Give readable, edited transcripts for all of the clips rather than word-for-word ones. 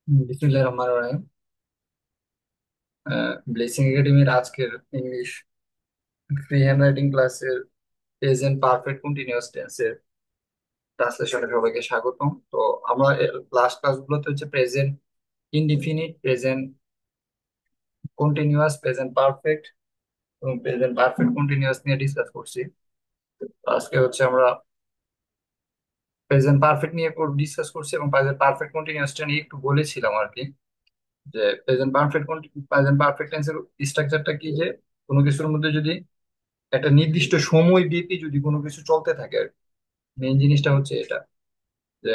বিসমিল্লাহির রহমানির রহিম। ব্লেসিং একাডেমির আজকের ইংলিশ ফ্রি হ্যান্ড রাইটিং ক্লাসের প্রেজেন্ট পারফেক্ট কন্টিনিউয়াস টেন্সের ট্রান্সলেশনে সবাইকে স্বাগতম। তো আমরা লাস্ট ক্লাসগুলোতে হচ্ছে present indefinite, present continuous, present perfect এবং প্রেজেন্ট পারফেক্ট কন্টিনিউয়াস নিয়ে ডিসকাস করছি। তো আজকে হচ্ছে আমরা প্রেজেন্ট পারফেক্ট নিয়ে ডিসকাস করছি এবং প্রেজেন্ট পারফেক্ট কন্টিনিউয়াসটা নিয়ে একটু বলেছিলাম আর কি, যে প্রেজেন্ট পারফেক্ট টেন্সের স্ট্রাকচারটা কি, যে কোনো কিছুর মধ্যে যদি একটা নির্দিষ্ট সময় ব্যাপী যদি কোনো কিছু চলতে থাকে, মেইন জিনিসটা হচ্ছে এটা, যে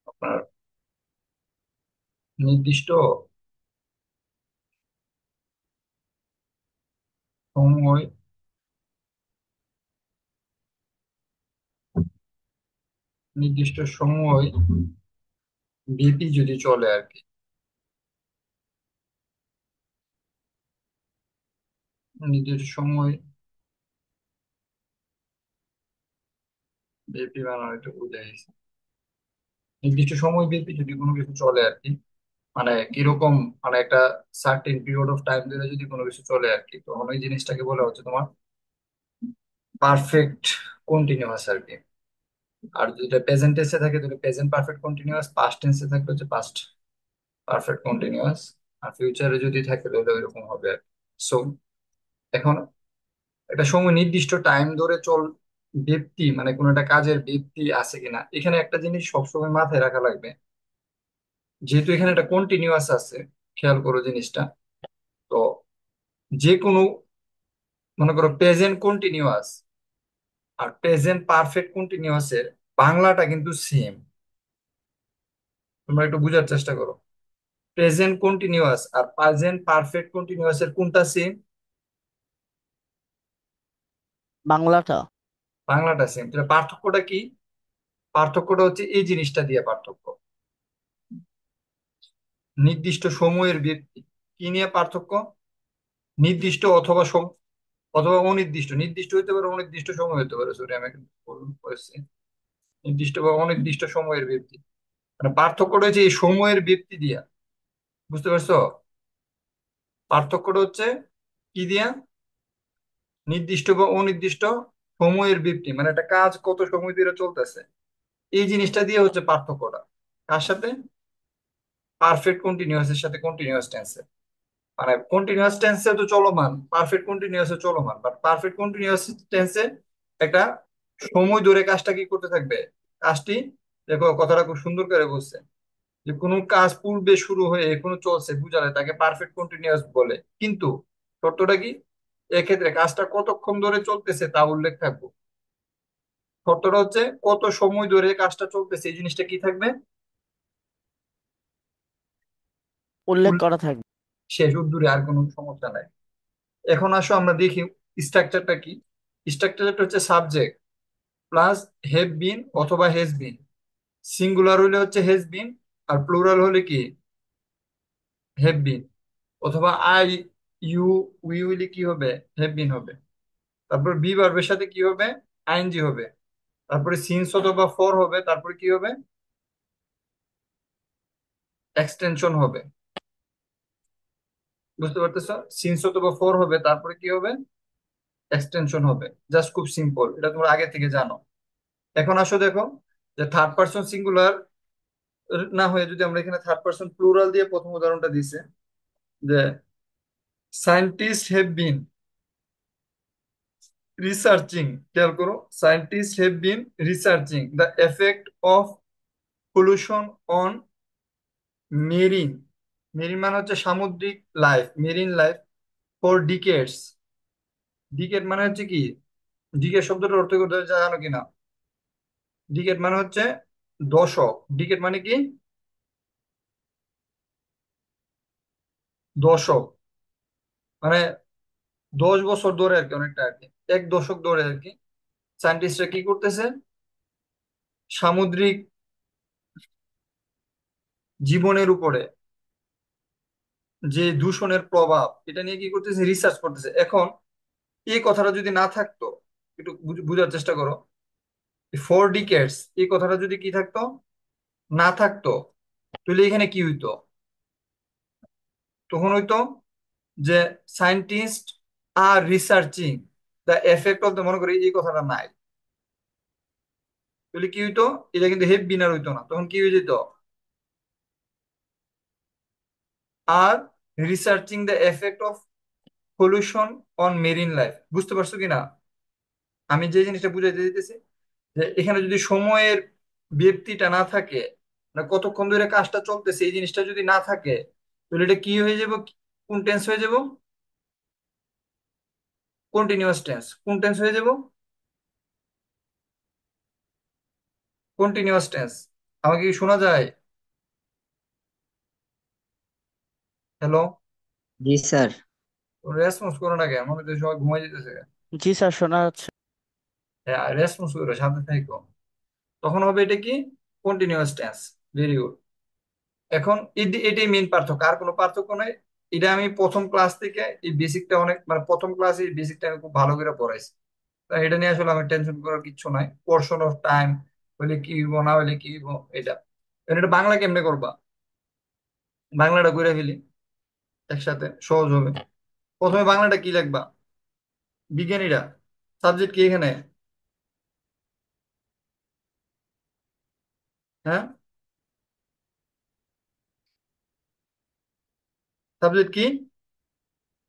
আপনার নির্দিষ্ট সময় নির্দিষ্ট সময় ব্যাপী যদি চলে আর কি, নির্দিষ্ট সময় ব্যাপী বানানো এটা বুঝাই গেছে। নির্দিষ্ট সময় ব্যাপী যদি কোনো কিছু চলে আর কি, মানে কিরকম, মানে একটা সার্টেন পিরিয়ড অফ টাইম ধরে যদি কোনো কিছু চলে আর কি, তখন ওই জিনিসটাকে বলা হচ্ছে তোমার পারফেক্ট কন্টিনিউয়াস আর কি। আর যদি প্রেজেন্ট টেন্সে থাকে তাহলে প্রেজেন্ট পারফেক্ট কন্টিনিউয়াস, পাস্ট টেন্সে থাকলে হচ্ছে পাস্ট পারফেক্ট কন্টিনিউয়াস, আর ফিউচারে যদি থাকে তাহলে ওইরকম হবে আর সো। এখন একটা সময় নির্দিষ্ট টাইম ধরে ব্যক্তি, মানে কোনো একটা কাজের ব্যক্তি আছে কিনা, এখানে একটা জিনিস সবসময় মাথায় রাখা লাগবে। যেহেতু এখানে একটা কন্টিনিউয়াস আছে, খেয়াল করো জিনিসটা। তো যে কোনো, মনে করো প্রেজেন্ট কন্টিনিউয়াস আর প্রেজেন্ট পারফেক্ট কন্টিনিউয়াস এর বাংলাটা কিন্তু সেম। তোমরা একটু বোঝার চেষ্টা করো, প্রেজেন্ট কন্টিনিউয়াস আর প্রেজেন্ট পারফেক্ট কন্টিনিউয়াস এর কোনটা সেম? বাংলাটা। বাংলাটা সেম। তাহলে পার্থক্যটা কি? পার্থক্যটা হচ্ছে এই জিনিসটা দিয়ে পার্থক্য, নির্দিষ্ট সময়ের ব্যক্তি। কি নিয়ে পার্থক্য? নির্দিষ্ট অথবা অথবা অনির্দিষ্ট, নির্দিষ্ট হইতে পারে, অনির্দিষ্ট সময় হইতে পারে, সরি আমি একটু ভুল করেছি। নির্দিষ্ট বা অনির্দিষ্ট সময়ের ব্যক্তি, মানে পার্থক্যটা হচ্ছে এই সময়ের ব্যক্তি দিয়া। বুঝতে পারছো? পার্থক্যটা হচ্ছে কি দিয়া? নির্দিষ্ট বা অনির্দিষ্ট সময়ের ব্যক্তি, মানে একটা কাজ কত সময় ধরে চলতেছে, এই জিনিসটা দিয়ে হচ্ছে পার্থক্যটা। কার সাথে? পারফেক্ট কন্টিনিউয়াস এর সাথে কন্টিনিউয়াস টেন্সে। মানে কন্টিনিউয়াস টেন্সে তো চলমান, পারফেক্ট কন্টিনিউয়াসে চলমান, বাট পারফেক্ট কন্টিনিউয়াস টেন্সে একটা সময় ধরে কাজটা কি করতে থাকবে, কাজটি। দেখো কথাটা খুব সুন্দর করে বলছে, যে কোনো কাজ পূর্বে শুরু হয়ে এখনো চলছে বুঝালে তাকে পারফেক্ট কন্টিনিউয়াস বলে, কিন্তু শর্তটা কি? এক্ষেত্রে কাজটা কতক্ষণ ধরে চলতেছে তা উল্লেখ থাকবে। শর্তটা হচ্ছে কত সময় ধরে কাজটা চলতেছে, এই জিনিসটা কি থাকবে? উল্লেখ উল- করা থাকবে। শেষ উদ্ধৃতি, আর কোনো সমস্যা নাই। এখন আসো আমরা দেখি স্ট্রাকচারটা কি। স্ট্রাকচারটা হচ্ছে সাবজেক্ট প্লাস হ্যাভ বিন অথবা হ্যাজ বিন। সিঙ্গুলার হলে হচ্ছে হ্যাজ বিন, আর প্লুরাল হলে কি হ্যাভ বিন। অথবা আই, ইউ, উই হইলে কি হবে? হ্যাভ বিন হবে। তারপর বি ভার্বের সাথে কি হবে? আইএনজি হবে। তারপরে সিন্স অথবা ফর হবে, তারপরে কি হবে? এক্সটেনশন হবে। বুঝতে পারতেছ? সিন্স অথবা ফর হবে, তারপরে কি হবে? এক্সটেনশন হবে। জাস্ট খুব সিম্পল, এটা তোমরা আগে থেকে জানো। এখন আসো দেখো, যে থার্ড পার্সন সিঙ্গুলার না হয়ে যদি আমরা এখানে থার্ড পার্সন প্লুরাল দিয়ে প্রথম উদাহরণটা দিছে, যে সায়েন্টিস্ট হ্যাভ বিন রিসার্চিং, খেয়াল করো, scientist have been researching the effect of pollution on marine. Marine মানে হচ্ছে সামুদ্রিক life, marine life, for ডিকেডস। Decade মানে হচ্ছে কি? ডিকেড শব্দটার অর্থ করতে জানো কিনা? ডিকেড মানে হচ্ছে দশক। ডিকেড মানে কি? দশক, মানে 10 বছর ধরে আর কি, অনেকটা আর কি, এক দশক ধরে আর কি সায়েন্টিস্টরা কি করতেছে, সামুদ্রিক জীবনের উপরে যে দূষণের প্রভাব, এটা নিয়ে কি করতেছে, রিসার্চ করতেছে। এখন এই কথাটা যদি না থাকতো, একটু বুঝার চেষ্টা করো, ফর ডিকেডস এই কথাটা যদি কি থাকতো, না থাকতো, তাহলে এখানে কি হইতো? তখন হইতো যে সায়েন্টিস্ট আর researching the effect of the, মনে করি এই কথাটা নাই, তাহলে কি হইতো? এটা কিন্তু হেভ বিনার হইতো না, তখন কি হয়ে যেত? আর researching the effect of pollution on marine life. বুঝতে পারছো কিনা আমি যে জিনিসটা বুঝাইতে দিতেছি? যে এখানে যদি সময়ের ব্যক্তিটা না থাকে, মানে কতক্ষণ ধরে কাজটা চলতেছে এই জিনিসটা যদি না থাকে, তাহলে এটা কি হয়ে যাব? কোন টেন্স হয়ে যাব? Continuous tense. কোন টেন্স হয়ে যাব? Continuous tense. আমাকে কি শোনা যায়? হ্যালো? জি স্যার। রেসপন্স করো না কেন? মনে হচ্ছে সবাই ঘুমাই যেতেছে। জি স্যার, শোনা যাচ্ছে। হ্যাঁ, রেসপন্স করো, সাথে থাকো। তখন হবে এটা কি? Continuous tense. Very good. এখন এটাই মেইন পার্থক্য, আর কোনো পার্থক্য নাই। এটা আমি প্রথম ক্লাস থেকে এই বেসিকটা অনেক, মানে প্রথম ক্লাসে এই বেসিকটা আমি খুব ভালো করে পড়াইছি। তাই এটা নিয়ে আসলে আমার টেনশন করার কিচ্ছু নাই। পোর্শন অফ টাইম হইলে কি হইব, না হইলে কি হইব, এটা। এখন এটা বাংলা কেমনে করবা? বাংলাটা করে ফেলি একসাথে, সহজ হবে। প্রথমে বাংলাটা কি লিখবা? বিজ্ঞানীরা। সাবজেক্ট কি এখানে? হ্যাঁ, সাবজেক্ট কি?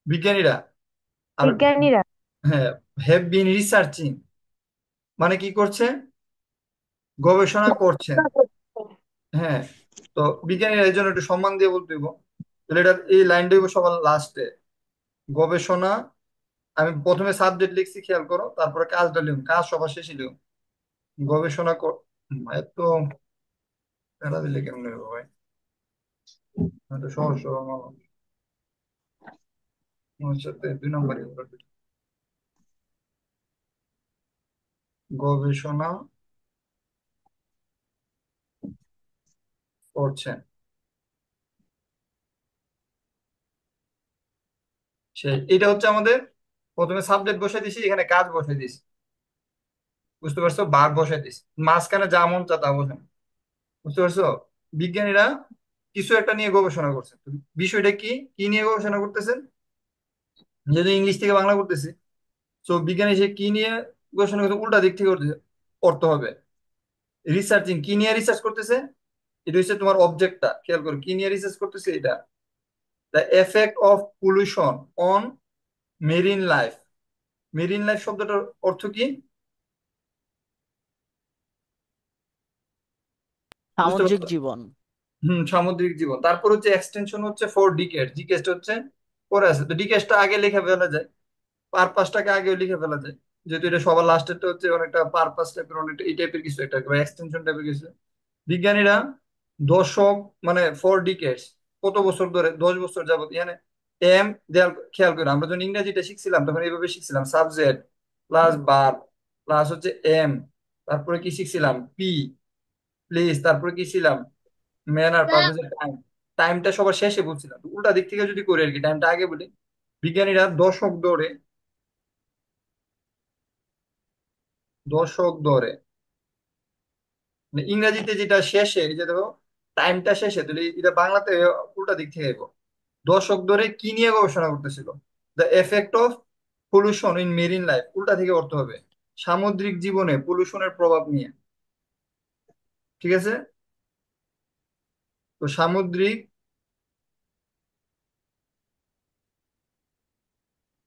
বিজ্ঞানীরা। আর বিজ্ঞানীরা হ্যাঁ, হ্যাভ বিন রিসার্চিং মানে কি করছে? গবেষণা করছেন। গবেষণা করছে। হ্যাঁ, তো বিজ্ঞানীরা এই জন্য একটু সম্মান দিয়ে বলতে হইব। তাহলে এটা এই লাইনটা হইব সবার লাস্টে। গবেষণা। আমি প্রথমে সাবজেক্ট লিখছি, খেয়াল করো, তারপরে কাজটা লিখুন, কাজ সবার শেষে লিখুন। গবেষণা এত প্যারা দিলে কেমন হবে ভাই? এত সহজ সরল মানুষ, আমার সাথে 2 নম্বরই হলো। গবেষণা করছেন, এটা হচ্ছে আমাদের। প্রথমে সাবজেক্ট বসে দিছি, এখানে কাজ বসে দিছি। বুঝতে পারছো? বার বসে দিছি, মাঝখানে যা মন চা তা বসে। বুঝতে পারছো? বিজ্ঞানীরা কিছু একটা নিয়ে গবেষণা করছে, তো বিষয়টা কি? কি নিয়ে গবেষণা করতেছেন? যেহেতু ইংলিশ থেকে বাংলা করতেছি, তো বিজ্ঞানী সে কি নিয়ে গবেষণা করতে, উল্টা দিক থেকে করতে হবে। রিসার্চিং, কি নিয়ে রিসার্চ করতেছে? এটা হচ্ছে তোমার অবজেক্টটা, খেয়াল করো কি নিয়ে রিসার্চ করতেছে এটা। The effect of pollution on marine life. Marine life শব্দটার অর্থ কি? বুঝতে সামুদ্রিক পারছো? জীবন। সামুদ্রিক জীবন। তারপর হচ্ছে এক্সটেনশন হচ্ছে ফর ডিকেট, ডিকেট হচ্ছে পরে আছে, তো ডিকেটটা আগে লিখে ফেলা যায়, পারপাসটাকে আগেও লিখে ফেলা যায়। যেহেতু এটা সবার লাস্টেরটা হচ্ছে অনেকটা পারপাস টাইপের, অনেকটা এই টাইপের কিছু একটা, এক্সটেনশন টাইপের কিছু। বিজ্ঞানীরা দশক, মানে 4 ডিকেটস, কত বছর ধরে, 10 বছর যাবত, মানে এম দেয়াল। খেয়াল করে আমরা যখন ইংরেজিটা শিখছিলাম তখন এইভাবে শিখছিলাম, সাবজেক্ট প্লাস বার প্লাস হচ্ছে এম, তারপরে কি শিখছিলাম? পি, প্লেস, তারপরে কি ছিলাম? Manner, purpose, time. টাইমটা সবার শেষে বলছিলাম, তো উল্টা দিক থেকে যদি করি আর কি, টাইমটা আগে বলি। বিজ্ঞানীরা দশক ধরে, দশক ধরে, মানে ইংরেজিতে যেটা শেষে, এই যে দেখো টাইমটা শেষে, তাহলে এটা বাংলাতে উল্টা দিক থেকে আইবো। দশক ধরে কি নিয়ে গবেষণা করতেছিল? The effect of pollution in marine life, উল্টা থেকে করতে হবে সামুদ্রিক জীবনে পলিউশনের প্রভাব নিয়ে। ঠিক আছে? তো সামুদ্রিক,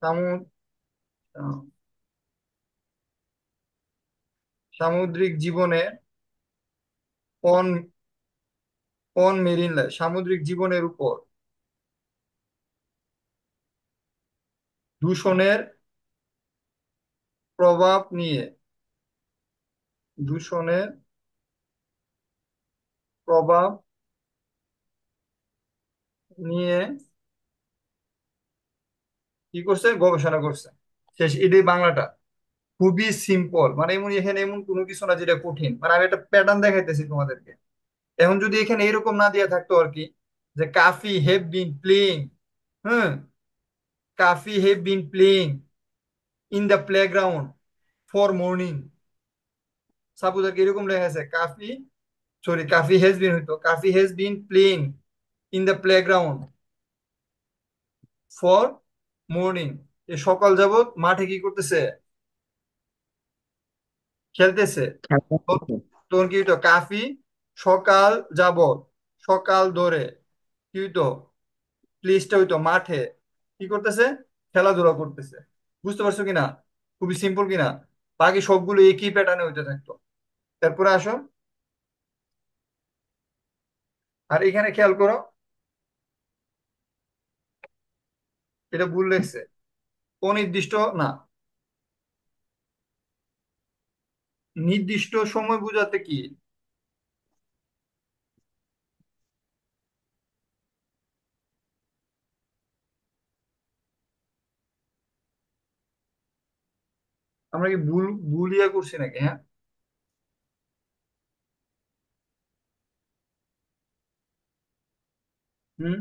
সামু- আহ, সামুদ্রিক জীবনে অন অন মেরিন লাইফ, সামুদ্রিক জীবনের উপর দূষণের প্রভাব নিয়ে, দূষণের প্রভাব নিয়ে কি করছে? গবেষণা করছে। শেষ, এটাই বাংলাটা। খুবই সিম্পল, মানে এমন, এখানে এমন কোনো কিছু না যেটা কঠিন, মানে আমি একটা প্যাটার্ন দেখাইতেছি তোমাদেরকে। এখন যদি এখানে এরকম না দিয়ে থাকতো আর কি, যে কাফি হ্যাভ বিন প্লেইং, হ্যাঁ, Kafi have been playing in the playground for morning, suppose আর কি এরকম লেখা আছে, কাফি সরি, কাফি হ্যাজ বিন হইতো, Kafi has been playing in the playground for morning. এ সকাল যাবত মাঠে কি করতেছে? খেলতেছে। খেলা তো- হচ্ছে। তখন কি হইতো? কাফি সকাল যাবত, সকাল ধরে কি হইতো? প্লেসটা হইতো মাঠে কি করতেছে? খেলাধুলা করতেছে। বুঝতে পারছো কিনা? খুবই সিম্পল কিনা? বাকি সবগুলো একই প্যাটার্নে হইতে থাকতো। তারপরে আসো, আর এখানে খেয়াল করো, এটা ভুল লেখছে। অনির্দিষ্ট না, নির্দিষ্ট সময় বোঝাতে কি? আমরা কি ভুল ভুল ইয়ে করছি নাকি? হ্যাঁ। হুম।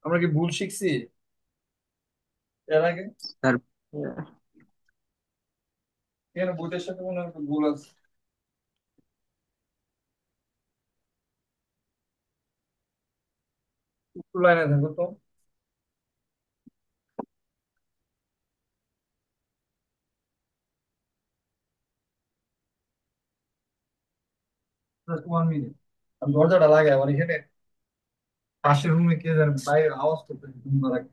আমরা কি ভুল শিখছি এর আগে? স্যার, কেন বইটার সাথে মনে হয় একটা ভুল আছে। একটু লাইনে থাকো তো। Just 1 minute. আমি দরজাটা লাগাই আমার এখানে, পাশের রুমে কে জানে বাইরে আওয়াজ করতেছে ঘুম না রাখে।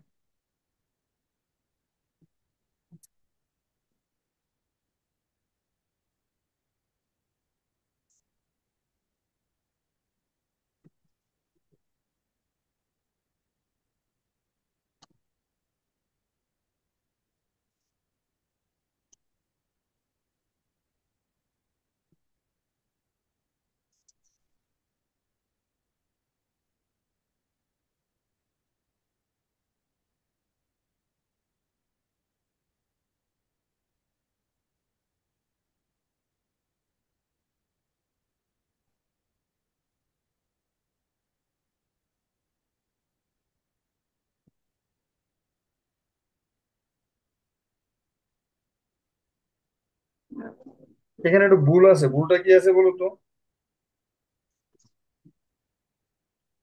এখানে একটু ভুল আছে, ভুলটা কি আছে বলো তো?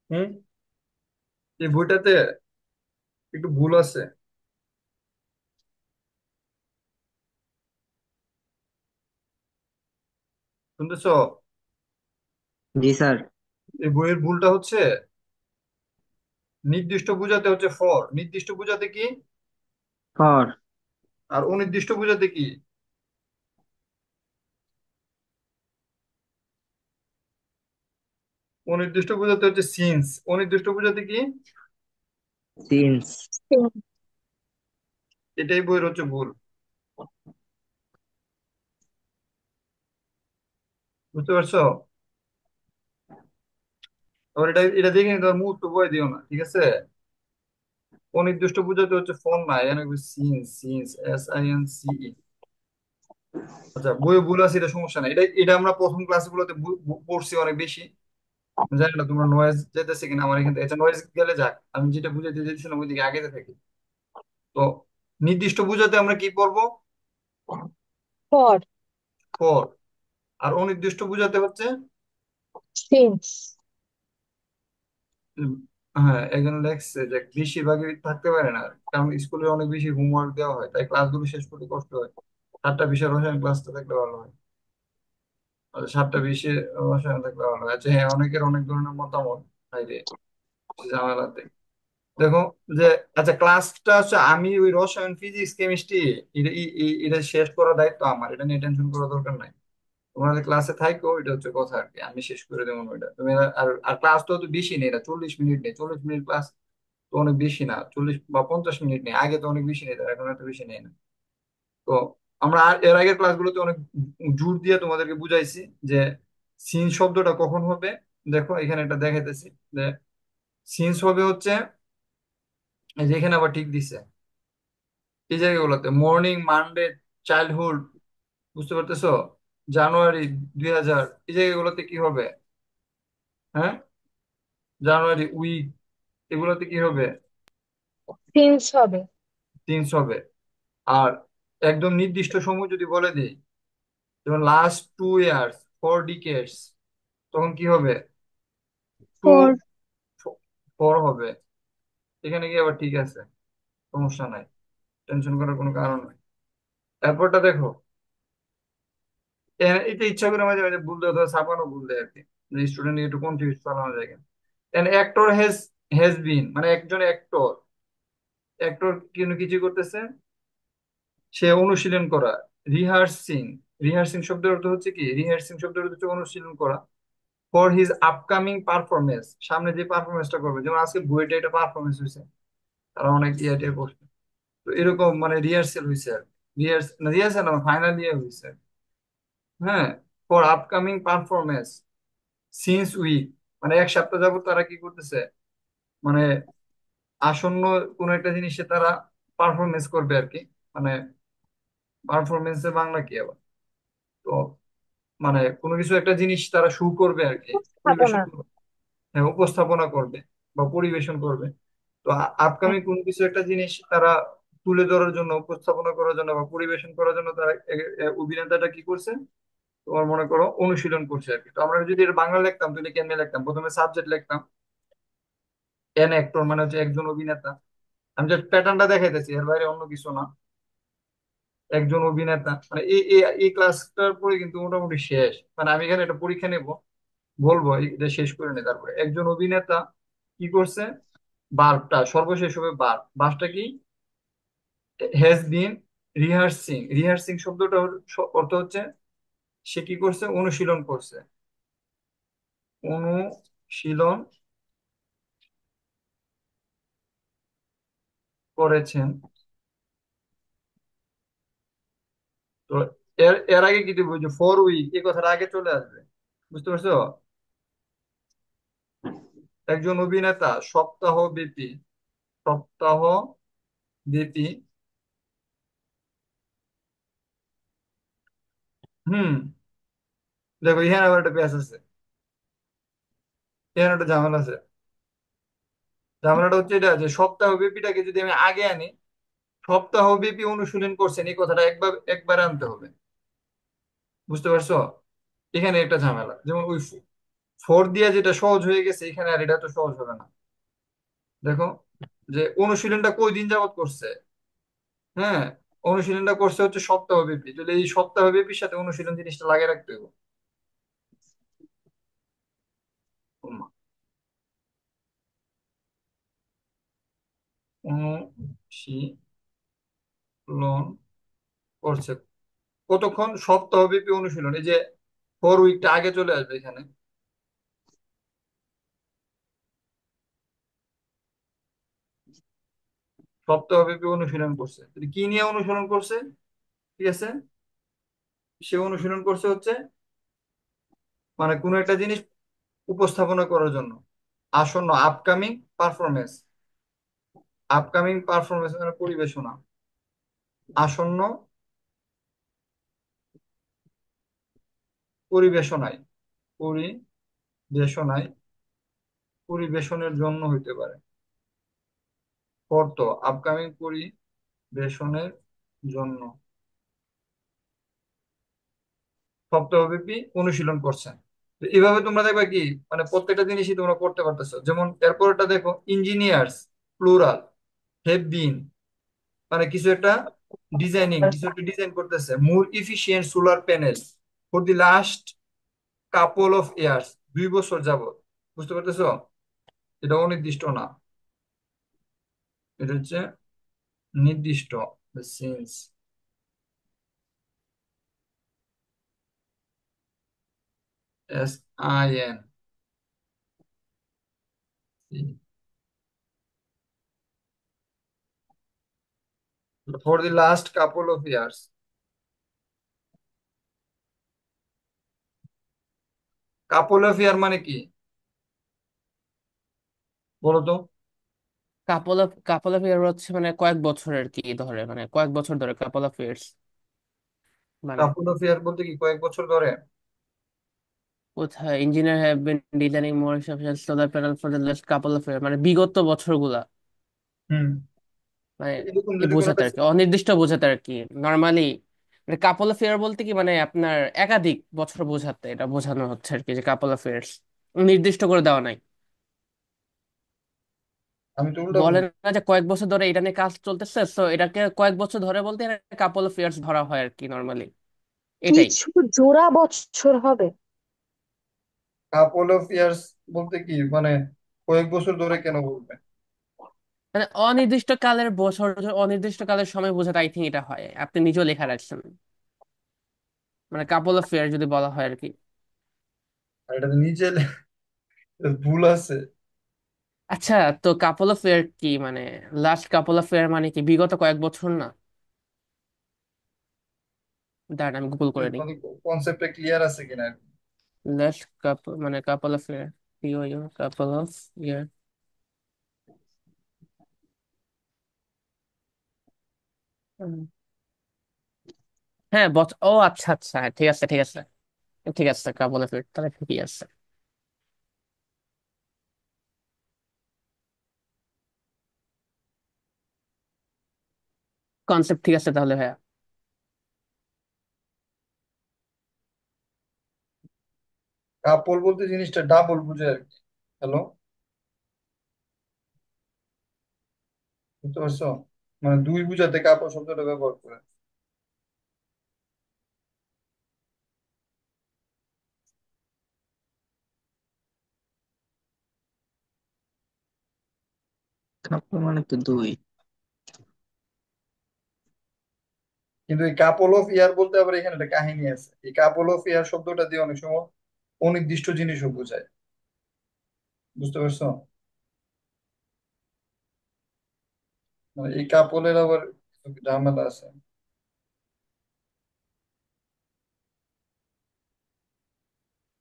হুম। এই বইটাতে একটু ভুল আছে, শুনতেছো? জি স্যার। এই বইয়ের ভুলটা হচ্ছে, নির্দিষ্ট বোঝাতে হচ্ছে ফর, নির্দিষ্ট বোঝাতে কি? ফর। আর অনির্দিষ্ট বোঝাতে কি? অনির্দিষ্ট বোঝাতে হচ্ছে সিন্স, অনির্দিষ্ট বোঝাতে কি? সিন্স। এটাই বইয়ের হচ্ছে ভুল। বুঝতে পারছো? আবার এটা এটা দেখে নিতে মুহূর্ত বই দিও না, ঠিক আছে? অনির্দিষ্ট বোঝাতে হচ্ছে ফোন না, এখানে সিন্স, সিন্স, SINCE। আচ্ছা, বইয়ে ভুল আছে, এটা সমস্যা না, এটা এটা আমরা প্রথম ক্লাস গুলোতে পড়ছি অনেক বেশি। আমি জানি না তোমরা নয়েজ যেতেছে কিনা আমার এখান থেকে। আচ্ছা, নয়েজ গেলে যাক, আমি যেটা বুঝাতে চেয়েছিলাম ওইদিকে আগে থাকি। তো নির্দিষ্ট বোঝাতে আমরা কি পড়বো? ফর। ফর। আর অনির্দিষ্ট বোঝাতে হচ্ছে সিন্স। উম, হ্যাঁ, একজন লেখছে যে বেশিরভাগই থাকতে পারে না, কারণ স্কুলে অনেক বেশি হোমওয়ার্ক দেওয়া হয়, তাই ক্লাসগুলো শেষ করতে কষ্ট হয়। 7টা বিষয় রসায়ন ক্লাসটা থাকলে ভালো হয়। 7টা বিষয় রসায়ন থাকলে ভালো হয়। আচ্ছা হ্যাঁ, অনেকের অনেক ধরনের মতামত। হাই রে, ঝামেলাতে। দেখো যে, আচ্ছা ক্লাসটা হচ্ছে আমি ওই রসায়ন, ফিজিক্স, কেমিস্ট্রি এটা এটা শেষ করার দায়িত্ব আমার, এটা নিয়ে টেনশন করার দরকার নাই। তোমাদের ক্লাসে থাকো, এটা হচ্ছে কথা আর কি, আমি শেষ করে দেবো ওইটা। তুমি আর আর ক্লাস তো অত বেশি নেই, এটা 40 মিনিট নেই, 40 মিনিট ক্লাস তো অনেক বেশি না, 40 বা 50 মিনিট নেই, আগে তো অনেক বেশি নিত, এখন এত বেশি নেই না। তো আমরা এর আগের ক্লাসগুলোতে অনেক জোর দিয়ে তোমাদেরকে বুঝাইছি যে সিন শব্দটা কখন হবে। দেখো এখানে এটা দেখাইতেছি যে সিন্স হবে হচ্ছে, এই যে এখানে আবার ঠিক দিছে, এই জায়গাগুলোতে মর্নিং, মানডে, চাইল্ডহুড, বুঝতে পারতেছো? জানুয়ারি 2000, এই জায়গাগুলোতে কি হবে? হ্যাঁ, জানুয়ারি উইক, এগুলোতে কি হবে? সিন্স হবে। সিন্স হবে। আর একদম নির্দিষ্ট সময় যদি বলে দিই, যেমন লাস্ট 2 ইয়ার্স, 4 ডিকেডস, তখন কি হবে? Two, four. 4 হবে। এখানে কি আবার ঠিক আছে, সমস্যা নাই, টেনশন করার কোনো কারণ নাই। তারপরটা দেখো, এটা ইচ্ছা করে মাঝে মাঝে ভুল দেয় অথবা ছাপানো ভুল দেয় আর কি, স্টুডেন্ট একটু কনফিউজ চালানো যায়। এন অ্যাক্টর হ্যাজ বিন, মানে একজন অ্যাক্টর, অ্যাক্টর কিছু করতেছে, সে অনুশীলন করা, রিহার্সিং। রিহার্সিং শব্দের অর্থ হচ্ছে কি, রিহার্সিং শব্দের অর্থ হচ্ছে অনুশীলন করা, ফর হিজ আপকামিং পারফরমেন্স, সামনে যে পারফরমেন্সটা করবে, যেমন আজকে বুয়েটে এটা পারফরমেন্স হয়েছে, তারা অনেক ইয়ে করছে, তো এরকম মানে রিহার্সেল হয়েছে আর রিহার্সেল না, ফাইনাল ইয়ে হয়েছে। হ্যাঁ, for upcoming performance since week, মানে 1 সপ্তাহ যাবত তারা কি করতেছে, মানে আসন্ন কোন একটা জিনিসে তারা পারফরমেন্স করবে আর কি, মানে পারফরমেন্সের বাংলা কি আবার, তো মানে কোনো কিছু একটা জিনিস তারা শু করবে আর কি, পরিবেশন স্থাপনা। করবে। হ্যাঁ, উপস্থাপনা করবে বা পরিবেশন করবে। তো আপকামিং কোনো কিছু একটা জিনিস তারা তুলে ধরার জন্য, উপস্থাপনা করার জন্য বা পরিবেশন করার জন্য তারা অভিনেতাটা কি করছে, তোমার মনে করো অনুশীলন করছে আর কি। তো আমরা যদি এটা বাংলা লিখতাম তাহলে কেমনে লিখতাম, প্রথমে সাবজেক্ট লিখতাম এন অ্যাক্টর, মানে হচ্ছে একজন অভিনেতা। আমি জাস্ট প্যাটার্নটা দেখাইতেছি, এর বাইরে অন্য কিছু না। একজন অভিনেতা মানে এই এই এই ক্লাসটার পরে কিন্তু মোটামুটি শেষ, মানে আমি এখানে একটা পরীক্ষা নেব, বলবো এটা শেষ করে নে। তারপরে একজন অভিনেতা কি করছে, বারটা সর্বশেষ হবে, বাসটা কি, হ্যাজ বিন রিহার্সিং। রিহার্সিং শব্দটা অর্থ হচ্ছে সে কি করছে, অনুশীলন করছে, অনুশীলন করেছেন। তো এর এর আগে কি দিব, যে 4 উইক এই কথাটা আগে চলে আসবে, বুঝতে পারছো? একজন অভিনেতা সপ্তাহ ব্যাপী, সপ্তাহ ব্যাপী, হুম, দেখো এখানে আবার একটা পেঁচ আছে, এখানে একটা ঝামেলা আছে। ঝামেলাটা হচ্ছে এটা যে সপ্তাহ ব্যাপীটাকে যদি আমি আগে আনি, সপ্তাহ ব্যাপী অনুশীলন করছেন এই কথাটা একবার আনতে হবে, বুঝতে পারছো? এখানে একটা ঝামেলা, যেমন ওই 4 দিয়ে যেটা সহজ হয়ে গেছে, এখানে আর এটা তো সহজ হবে না। দেখো যে অনুশীলনটা কই দিন যাবত করছে, হ্যাঁ, অনুশীলনটা করছে হচ্ছে সপ্তাহ ব্যাপী, তাহলে এই সপ্তাহ ব্যাপীর সাথে অনুশীলন জিনিসটা লাগিয়ে রাখতে হবে। অনুশীলন করছে কতক্ষণ, সপ্তাহব্যাপী অনুশীলন, এই যে 4 উইকটা আগে চলে আসবে এখানে, সপ্তাহব্যাপী অনুশীলন করছে, তাহলে কি নিয়ে অনুশীলন করছে, ঠিক আছে, সে অনুশীলন করছে হচ্ছে মানে কোনো একটা জিনিস উপস্থাপনা করার জন্য, আসন্ন আপকামিং পারফরমেন্স, আপকামিং পারফরমেন্স মানে পরিবেশনা, আসন্ন পরিবেশনায়, পরিবেশনায়, পরিবেশনের জন্য হইতে পারে, করতো আপকামিং পরিবেশনের জন্য সপ্তাহব্যাপী অনুশীলন করছেন। তো এইভাবে তোমরা দেখবে কি, মানে প্রত্যেকটা জিনিসই তোমরা করতে পারতেছো। যেমন এরপরটা দেখো, ইঞ্জিনিয়ার্স প্লুরাল হ্যাভ বিন, মানে কিছু একটা ডিজাইনিং, কিছু একটা ডিজাইন করতেছে, more efficient solar panel for the last couple of years, 2 বছর যাবত, বুঝতে পারতেছো? এটা অনির্দিষ্ট না, এটা হচ্ছে নির্দিষ্ট, since, SIN, for the last couple of years. Couple of year মানে কি বলো তো? কাপল অফ ইয়ার হচ্ছে মানে কয়েক বছরের কি ধরে, মানে কয়েক বছর ধরে কাপল অফ ইয়ার্স মানে কাপল অফ ইয়ার বলতে কি কয়েক বছর ধরে? কোথায়, engineer have been designing more solar panel for the last couple of year মানে বিগত বছরগুলা, হুম, মানে এরকম এ যদি কোনো বোঝাতে একটা, আর কি, অনির্দিষ্ট বোঝাতে আর কি নর্মালি। মানে কাপল অ্যাফেয়ার বলতে কি মানে আপনার একাধিক বছর বোঝাতে এটা বোঝানো হচ্ছে আর কি, যে কাপল অ্যাফেয়ার্স নির্দিষ্ট করে দেওয়া নাই। আমি তো উল্টা বলে বলছি। না যে কয়েক বছর ধরে এটা নিয়ে কাজ চলতেছে, তো এটাকে কয়েক বছর ধরে বলতে কাপল অ্যাফেয়ার্স ধরা হয় আর কি নর্মালি, এটাই। কিছু জোড়া বছর হবে। কাপল অফ ইয়ার্স বলতে কি মানে কয়েক বছর ধরে কেন বলবে? মানে অনির্দিষ্ট কালের বছর, অনির্দিষ্ট কালের সময় বোঝাতে আই থিঙ্ক এটা হয়, আপনি নিজেও লেখা রাখছেন, মানে কাপল অ্যাফেয়ার যদি বলা হয় আর কি। আর এটা তো নিচে ভুল আছে। আচ্ছা, তো কাপল অ্যাফেয়ার কি মানে লাস্ট কাপল অ্যাফেয়ার মানে কি বিগত কয়েক বছর না? দাঁড়ান আমি গুগল করে নিই। তোমাদের কনসেপ্টটা ক্লিয়ার আছে কিনা? লাস্ট কাপল মানে কাপল অ্যাফেয়ার, ইউ কাপল অফ ইয়ার। হ্যাঁ ও আচ্ছা আচ্ছা, হ্যাঁ, ঠিক আছে ঠিক আছে। ঠিক আছে, কাপল অ্যাফেয়ার তাহলে ঠিকই আছে। কনসেপ্ট ঠিক আছে তাহলে ভাইয়া। কাপল বলতে জিনিসটা ডাবল বুঝে আর কি। হ্যালো, বুঝতে পারছো? মানে দুই বুঝাতে কাপল শব্দটা ব্যবহার করে। কাপল মানে তো দুই। কিন্তু এই কাপল অফ ইয়ার বলতে আবার এখানে একটা কাহিনী আছে। এই কাপল অফ ইয়ার শব্দটা দিয়ে অনেক সময় অনির্দিষ্ট জিনিসও বোঝায়। বুঝতে পারছো? মানে এই কাপলের আবার কিছু ঝামেলা আছে।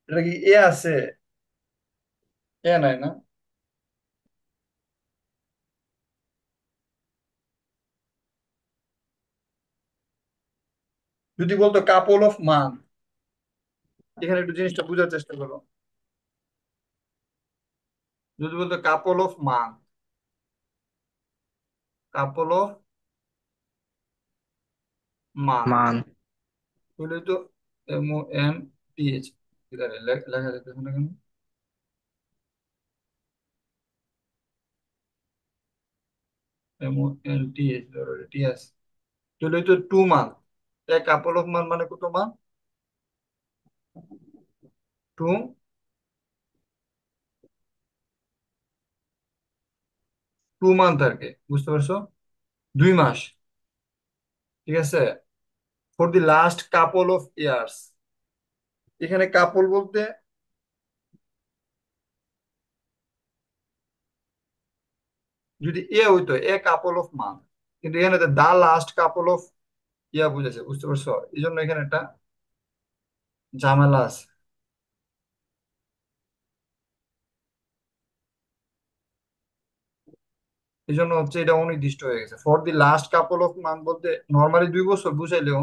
এটা কি এ আছে? এ নাই না? যদি বলতো কাপল অফ মান্থ, এখানে একটু জিনিসটা বোঝার চেষ্টা করো। যদি বলতো কাপল of month, couple of month, মান। তাহলে তো MONTH লেখা যেতেছে না কেন? MONTH ধরো TS, তাহলে তো 2 মান্থ। কাপল অফ মান্থ মানে কত মান্থ? 2 2 মান্থ আর কি, বুঝতে পারছো? 2 মাস। ঠিক আছে। For the last couple of years, এখানে কাপল বলতে যদি হইতো কাপল অফ মান্থ, কিন্তু এখানে দা লাস্ট কাপল অফ ইয়া বুঝেছে, বুঝতে পারছো? এই জন্য এখানে একটা ঝামেলা আছে। এই জন্য হচ্ছে এটা অনির্দিষ্ট হয়ে গেছে। For the last couple of month বলতে নর্মালি 2 বছর বুঝাইলেও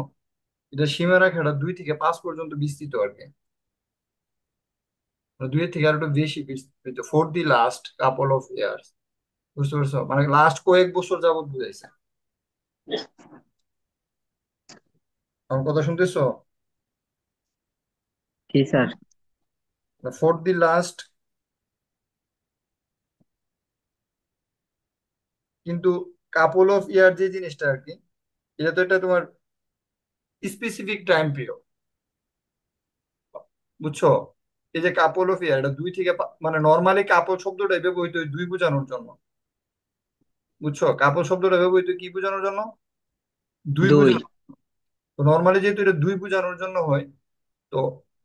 এটা সীমা রেখাটা 2 থেকে 5 পর্যন্ত বিস্তৃত আর কি। মানে 2 এর থেকে আর একটু বেশি বিস্তৃত for the last couple of years. বুঝতে পারছো? মানে লাস্ট কয়েক বছর যাবত বুঝাইছে। আমার কথা শুনতেছো? জি স্যার। ফর দি লাস্ট, কিন্তু কাপল অফ ইয়ার যে জিনিসটা আর কি, এটা তো এটা তোমার স্পেসিফিক টাইম পিরিয়ড। বুঝছো? এই যে কাপল অফ ইয়ার, এটা 2 থেকে মানে নর্মালি কাপল শব্দটা ব্যবহৃত হয় দুই বোঝানোর জন্য। বুঝছো? কাপল শব্দটা ব্যবহৃত হয় কি বোঝানোর জন্য? দুই দুই। বোঝানোর। তো নর্মালি যেহেতু এটা দুই বোঝানোর জন্য হয়, তো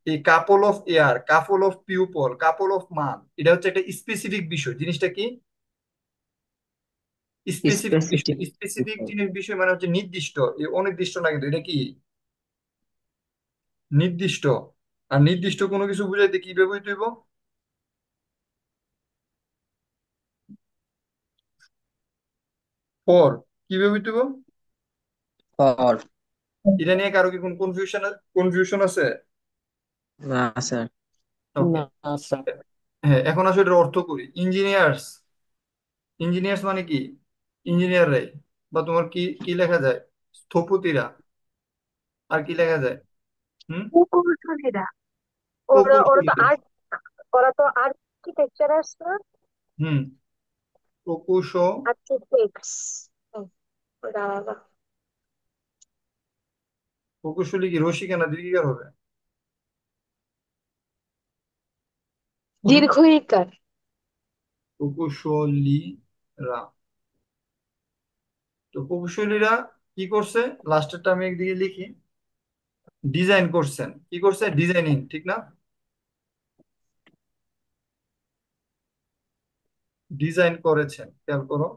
এই couple of year, couple of people, couple of man, এটা হচ্ছে একটা স্পেসিফিক বিষয়। জিনিসটা কি? স্পেসিফিক বিষয়। স্পেসিফিক। স্পেসিফিক জিনিস বিষয় মানে হচ্ছে নির্দিষ্ট, এই অনির্দিষ্ট না, কিন্তু এটা কি নির্দিষ্ট। আর নির্দিষ্ট কোনো কিছু বুঝাইতে কি ব্যবহৃত হইব? ফর। কি ব্যবহৃত হইব? ফর। এটা নিয়ে কারো কি কোনো কনফিউশন আছে? না স্যার। ওকে। না স্যার। হ্যাঁ, এখন আসলে এটার অর্থ করি। ইঞ্জিনিয়ার্স, ইঞ্জিনিয়ার্স মানে কি? ইঞ্জিনিয়াররাই। বা তোমার কি কি লেখা যায়? স্থপতিরা। আর কি লেখা যায়? হুম। প্রকৌশলীরা, ওরা ওরা তো প্রকৌশলীরা। আর্ট, ওরা তো আর্কিটেকচারার্স না? হুম। প্রকৌশল। আর্কিটেক্টস। ওরা আলাদা। প্রকৌশলী কি রসিকা না দীর্ঘিকার হবে? হুম। দীর্ঘ ঈকার। প্রকৌশলীরা। তো প্রকৌশলীরা কি করছে? লাস্টেরটা আমি একদিকে লিখি। ডিজাইন করছেন, কি করছে? ডিজাইনিং, ঠিক না? ডিজাইন করেছেন, খেয়াল করো।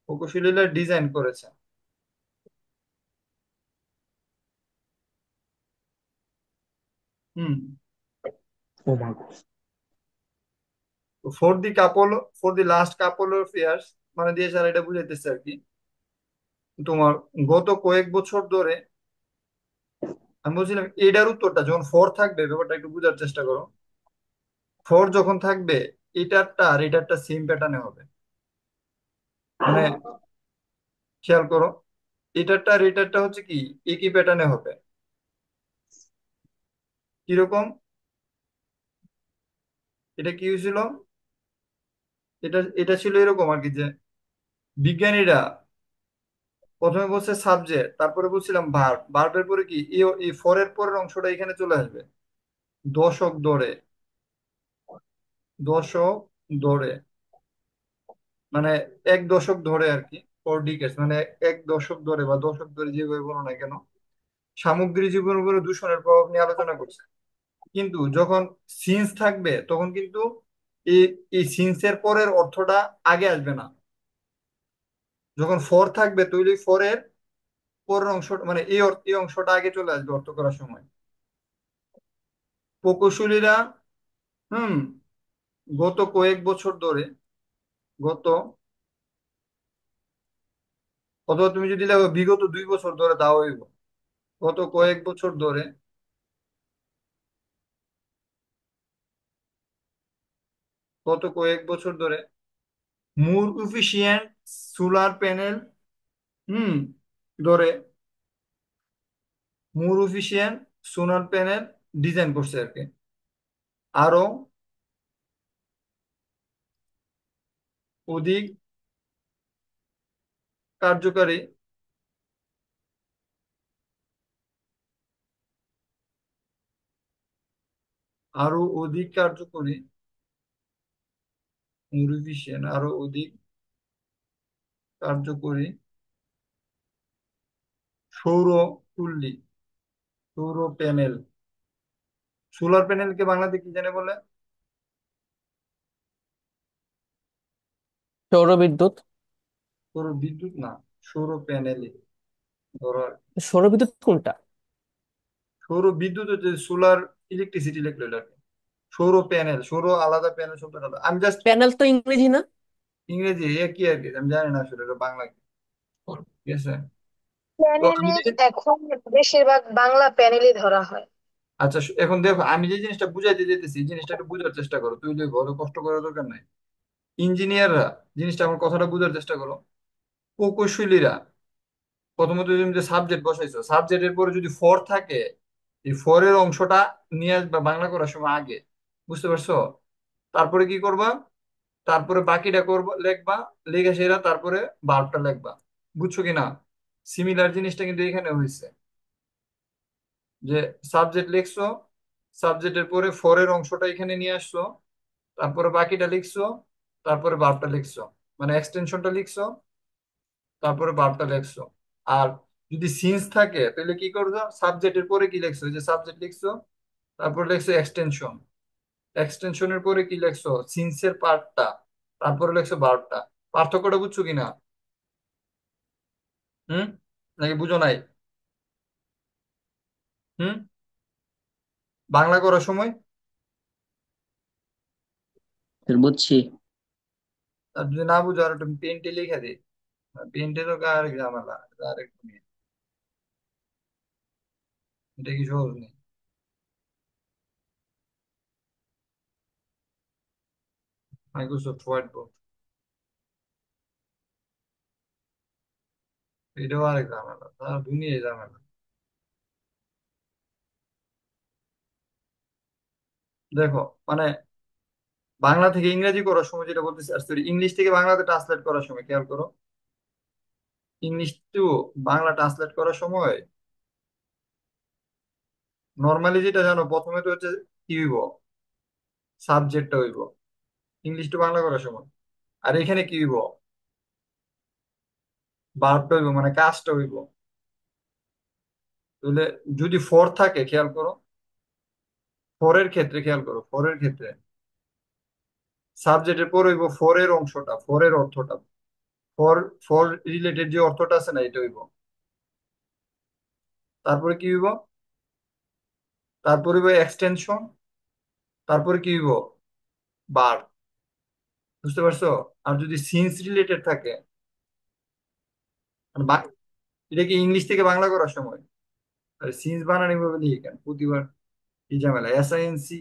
প্রকৌশলীরা ডিজাইন করেছেন। হুম। ও মা গো। For the last couple of years, মানে দিয়ে স্যার এটা বুঝাইতেছে আর কি। তোমার গত কয়েক বছর ধরে, আমি বলছিলাম এটার উত্তরটা যখন ফর থাকবে, ব্যাপারটা একটু বোঝার চেষ্টা করো। ফর যখন থাকবে, এটারটা আর এটারটা সেম প্যাটার্নে হবে। মানে খেয়াল করো, এটারটা আর এটারটা হচ্ছে কি একই প্যাটার্নে হবে। কিরকম? এটা কি হয়েছিল? এটা এটা ছিল এরকম আর কি, যে বিজ্ঞানীরা প্রথমে বলছে সাবজেক্ট, তারপরে বলছিলাম ভার্ব, ভার্বের পরে কি এই ফরের পরের অংশটা এখানে চলে আসবে। দশক ধরে, দশক ধরে, মানে এক দশক ধরে আর কি। ফর ডিকেডস মানে এক দশক ধরে বা দশক ধরে, যেভাবে বলো না কেন, সামগ্রিক জীবনের উপরে দূষণের প্রভাব নিয়ে আলোচনা করছে। কিন্তু যখন সিন্স থাকবে তখন কিন্তু এই এই সিন্সের পরের অর্থটা আগে আসবে না। যখন ফর থাকবে তৈরি ফরের পরের অংশটা, মানে এই অংশটা আগে চলে আসবে অর্থ করার সময়। প্রকৌশলীরা, হুম, গত কয়েক বছর ধরে, গত, অথবা তুমি যদি লেখো বিগত 2 বছর ধরে, তাও হইব। গত কয়েক বছর ধরে, গত কয়েক বছর ধরে মোর এফিশিয়েন্ট সোলার প্যানেল, হুম, ধরে মোর এফিশিয়েন্ট সোলার প্যানেল ডিজাইন করছে আর কি। আরো অধিক কার্যকারী, আরো অধিক কার্যকরী, মোর এফিশিয়েন্ট আরো অধিক কার্যকরী সৌর চুল্লি, সৌর প্যানেল। সোলার প্যানেলকে বাংলাতে কি জানে বলে? সৌর বিদ্যুৎ। সৌর বিদ্যুৎ না, সৌর প্যানেলই ধরো আর কি। সৌর বিদ্যুৎ কোনটা? সৌর বিদ্যুৎ হচ্ছে সোলার ইলেকট্রিসিটি লেখলো এটা আর কি। সৌর প্যানেল, সৌর আলাদা, প্যানেল শব্দটা আলাদা। আমি জাস্ট প্যানেল তো ইংরেজি না? ইংরেজি একই আর কি, আমি জানি না আসলে এটা বাংলা কি। ঠিক আছে। তো আমি প্যানেলে যে, এখন বেশিরভাগ বাংলা প্যানেলই ধরা হয়। আচ্ছা এখন দেখো, আমি যে জিনিসটা বুঝাইতে যেতেছি এই জিনিসটা একটু বুঝার চেষ্টা করো, তুই দেখো অত কষ্ট করার দরকার নাই। ইঞ্জিনিয়াররা, জিনিসটা আমার কথাটা বুঝার চেষ্টা করো। প্রকৌশলীরা, প্রথমত তুমি যে সাবজেক্ট বসাইছো, সাবজেক্টের পরে যদি ফর থাকে, এই ফরের অংশটা নিয়ে আসবা বাংলা করার সময় আগে। বুঝতে পারছো? তারপরে কি করবা? তারপরে বাকিটা করবা, লিখবা, লিখে সেরা তারপরে ভার্বটা লিখবা। বুঝছো কিনা? সিমিলার জিনিসটা কিন্তু এখানে হয়েছে, যে সাবজেক্ট লিখছো, সাবজেক্টের পরে ফরের অংশটা এখানে নিয়ে আসছো, তারপরে বাকিটা লিখছো, তারপরে ভার্বটা লিখছো, মানে এক্সটেনশনটা লিখছো, তারপরে ভার্বটা লিখছো। আর যদি সিন্স থাকে তাহলে কি করছো? সাবজেক্টের পরে কি লিখছো? যে সাবজেক্ট লিখছো, তারপরে লিখছো এক্সটেনশন, এক্সটেনশনের পরে কি লিখছো? সিন্সের পার্টটা, তারপরে লিখছো ভার্বটা। পার্থক্যটা বুঝছো কিনা? হুম, নাকি বুঝো নাই? হুম, বাংলা করার সময়। স্যার বুঝছি। আর যদি না বুঝো, আর একটা পেন্টে লিখে দিই। পেন্টে তো আর ঝামেলা, আর একটু নিয়ে, এটা কি সহজ নেই? মাইক্রোসফট হোয়াইট বোর্ড, এটাও আরেক ঝামেলা, তার দুনিয়ায় ঝামেলা। দেখো, মানে বাংলা থেকে ইংরেজি করার সময় যেটা বলতেছি, সরি, ইংলিশ থেকে বাংলাতে ট্রান্সলেট করার সময় খেয়াল করো, ইংলিশ টু বাংলা ট্রান্সলেট করার সময় নর্মালি যেটা জানো, প্রথমে তো হচ্ছে কি হইব, সাবজেক্টটা হইব ইংলিশ টু বাংলা করার সময়। আর এখানে কি হইব, ভার্বটা হইব, মানে কাজটা হইব। তাহলে যদি ফর থাকে, খেয়াল করো, ফরের ক্ষেত্রে খেয়াল করো, ফরের ক্ষেত্রে সাবজেক্টের পর হইব ফরের অংশটা, ফরের অর্থটা, ফর, ফর রিলেটেড যে অর্থটা আছে না, এটা হইব। তারপরে কি হইব, তারপরে হইব এক্সটেনশন, তারপরে কি হইব, বার। বুঝতে পারছো? আর যদি সিন্স রিলেটেড থাকে, মানে এটা কি ইংলিশ থেকে বাংলা করার সময়, আর সিন্স বানানি ভাবে লিখে কেন প্রতিবার, কি ঝামেলা, SINCE।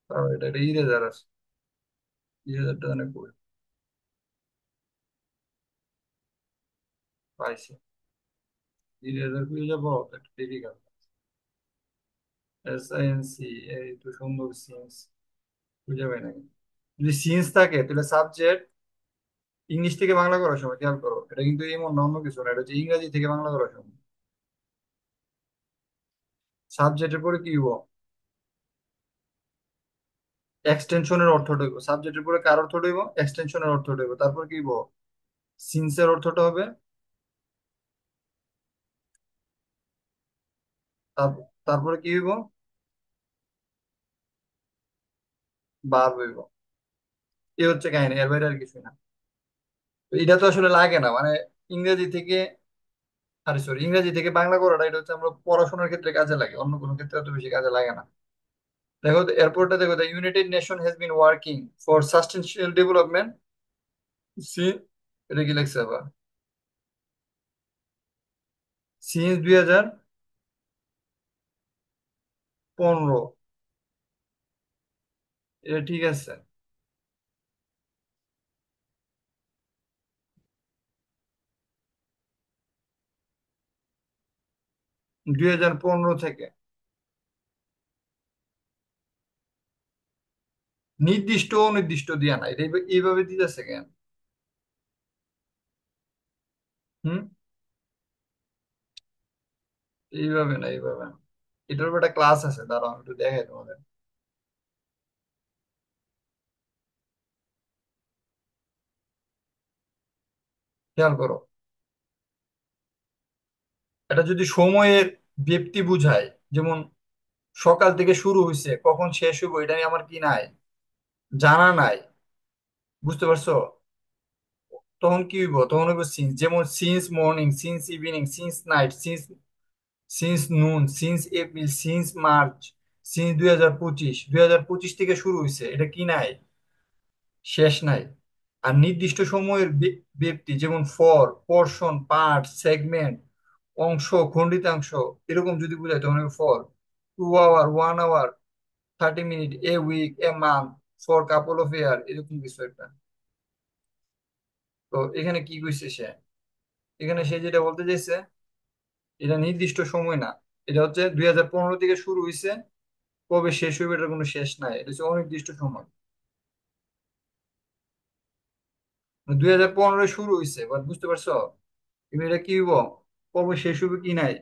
তারপর এটা এটা ইরেজার আছে, ইরেজারটা অনেক পাইছে, ইরেজার খুঁজে যাবো একটা ডিফিকাল্ট। SINC, এই তো সুন্দর সিন্স খুঁজে পাই না। যদি সিন্স থাকে তাহলে সাবজেক্ট ইংলিশ থেকে বাংলা করার সময় খেয়াল করো, এটা কিন্তু এমন না অন্য কিছু না, এটা হচ্ছে ইংরেজি থেকে বাংলা করার সময় সাবজেক্টের পরে কি হইব, এক্সটেনশনের অর্থটা হইব, সাবজেক্টের পরে কার অর্থটা হইব, এক্সটেনশনের অর্থটা হইব, তারপর কি হইব, সিন্সের অর্থটা হবে, তারপরে কি হইব, ভার্ব হইব। এই হচ্ছে কাহিনী, এর বাইরে আর কিছু না। তো এটা তো আসলে লাগে না, মানে ইংরেজি থেকে, আরে সরি, ইংরেজি থেকে বাংলা করাটা এটা হচ্ছে আমরা পড়াশোনার ক্ষেত্রে কাজে লাগে, অন্য কোনো ক্ষেত্রে অত বেশি কাজে লাগে না। দেখো এরপরটা, দেখো, the United Nation has been working for sustainable development, see, এটা কি লেখছে আবার, সিন্স 2015, এটা ঠিক আছে। 2015 থেকে নির্দিষ্ট অনির্দিষ্ট দিয়া না, এটা এইভাবে দিতেছে কেন? হুম, এইভাবে না, এইভাবে না, এটার উপর একটা ক্লাস আছে, দাঁড়াও আমি একটু দেখাই তোমাদের। খেয়াল করো, এটা যদি সময়ের ব্যক্তি বুঝায়, যেমন সকাল থেকে শুরু হয়েছে, কখন শেষ হইব এটা নিয়ে আমার কি নাই, জানা নাই, বুঝতে পারছো? তখন কি হইব, তখন হইব সিন্স, যেমন since morning, since evening, since night, since, since noon, since April, since March, since 2025, 2025 থেকে শুরু হয়েছে, এটা কি নাই, শেষ নাই। আর নির্দিষ্ট সময়ের ব্যক্তি, যেমন ফর, পোর্শন, পার্ট, সেগমেন্ট, অংশ, খণ্ডিতাংশ, এরকম যদি বোঝায় তখন for 2 hour, 1 hour, 30 minute, a week, a month, for couple of year, এরকম কিছু একটা। তো এখানে কি কইছে সে, এখানে সে যেটা বলতে চাইছে, এটা নির্দিষ্ট সময় না, এটা হচ্ছে 2015 থেকে শুরু হয়েছে, কবে শেষ হইবে এটার কোনো শেষ নাই, এটা হচ্ছে অনির্দিষ্ট সময়। 2015 শুরু হয়েছে, বাট বুঝতে পারছো, কিন্তু এটা কি হইব, কবে শেষ হইবে কি নাই,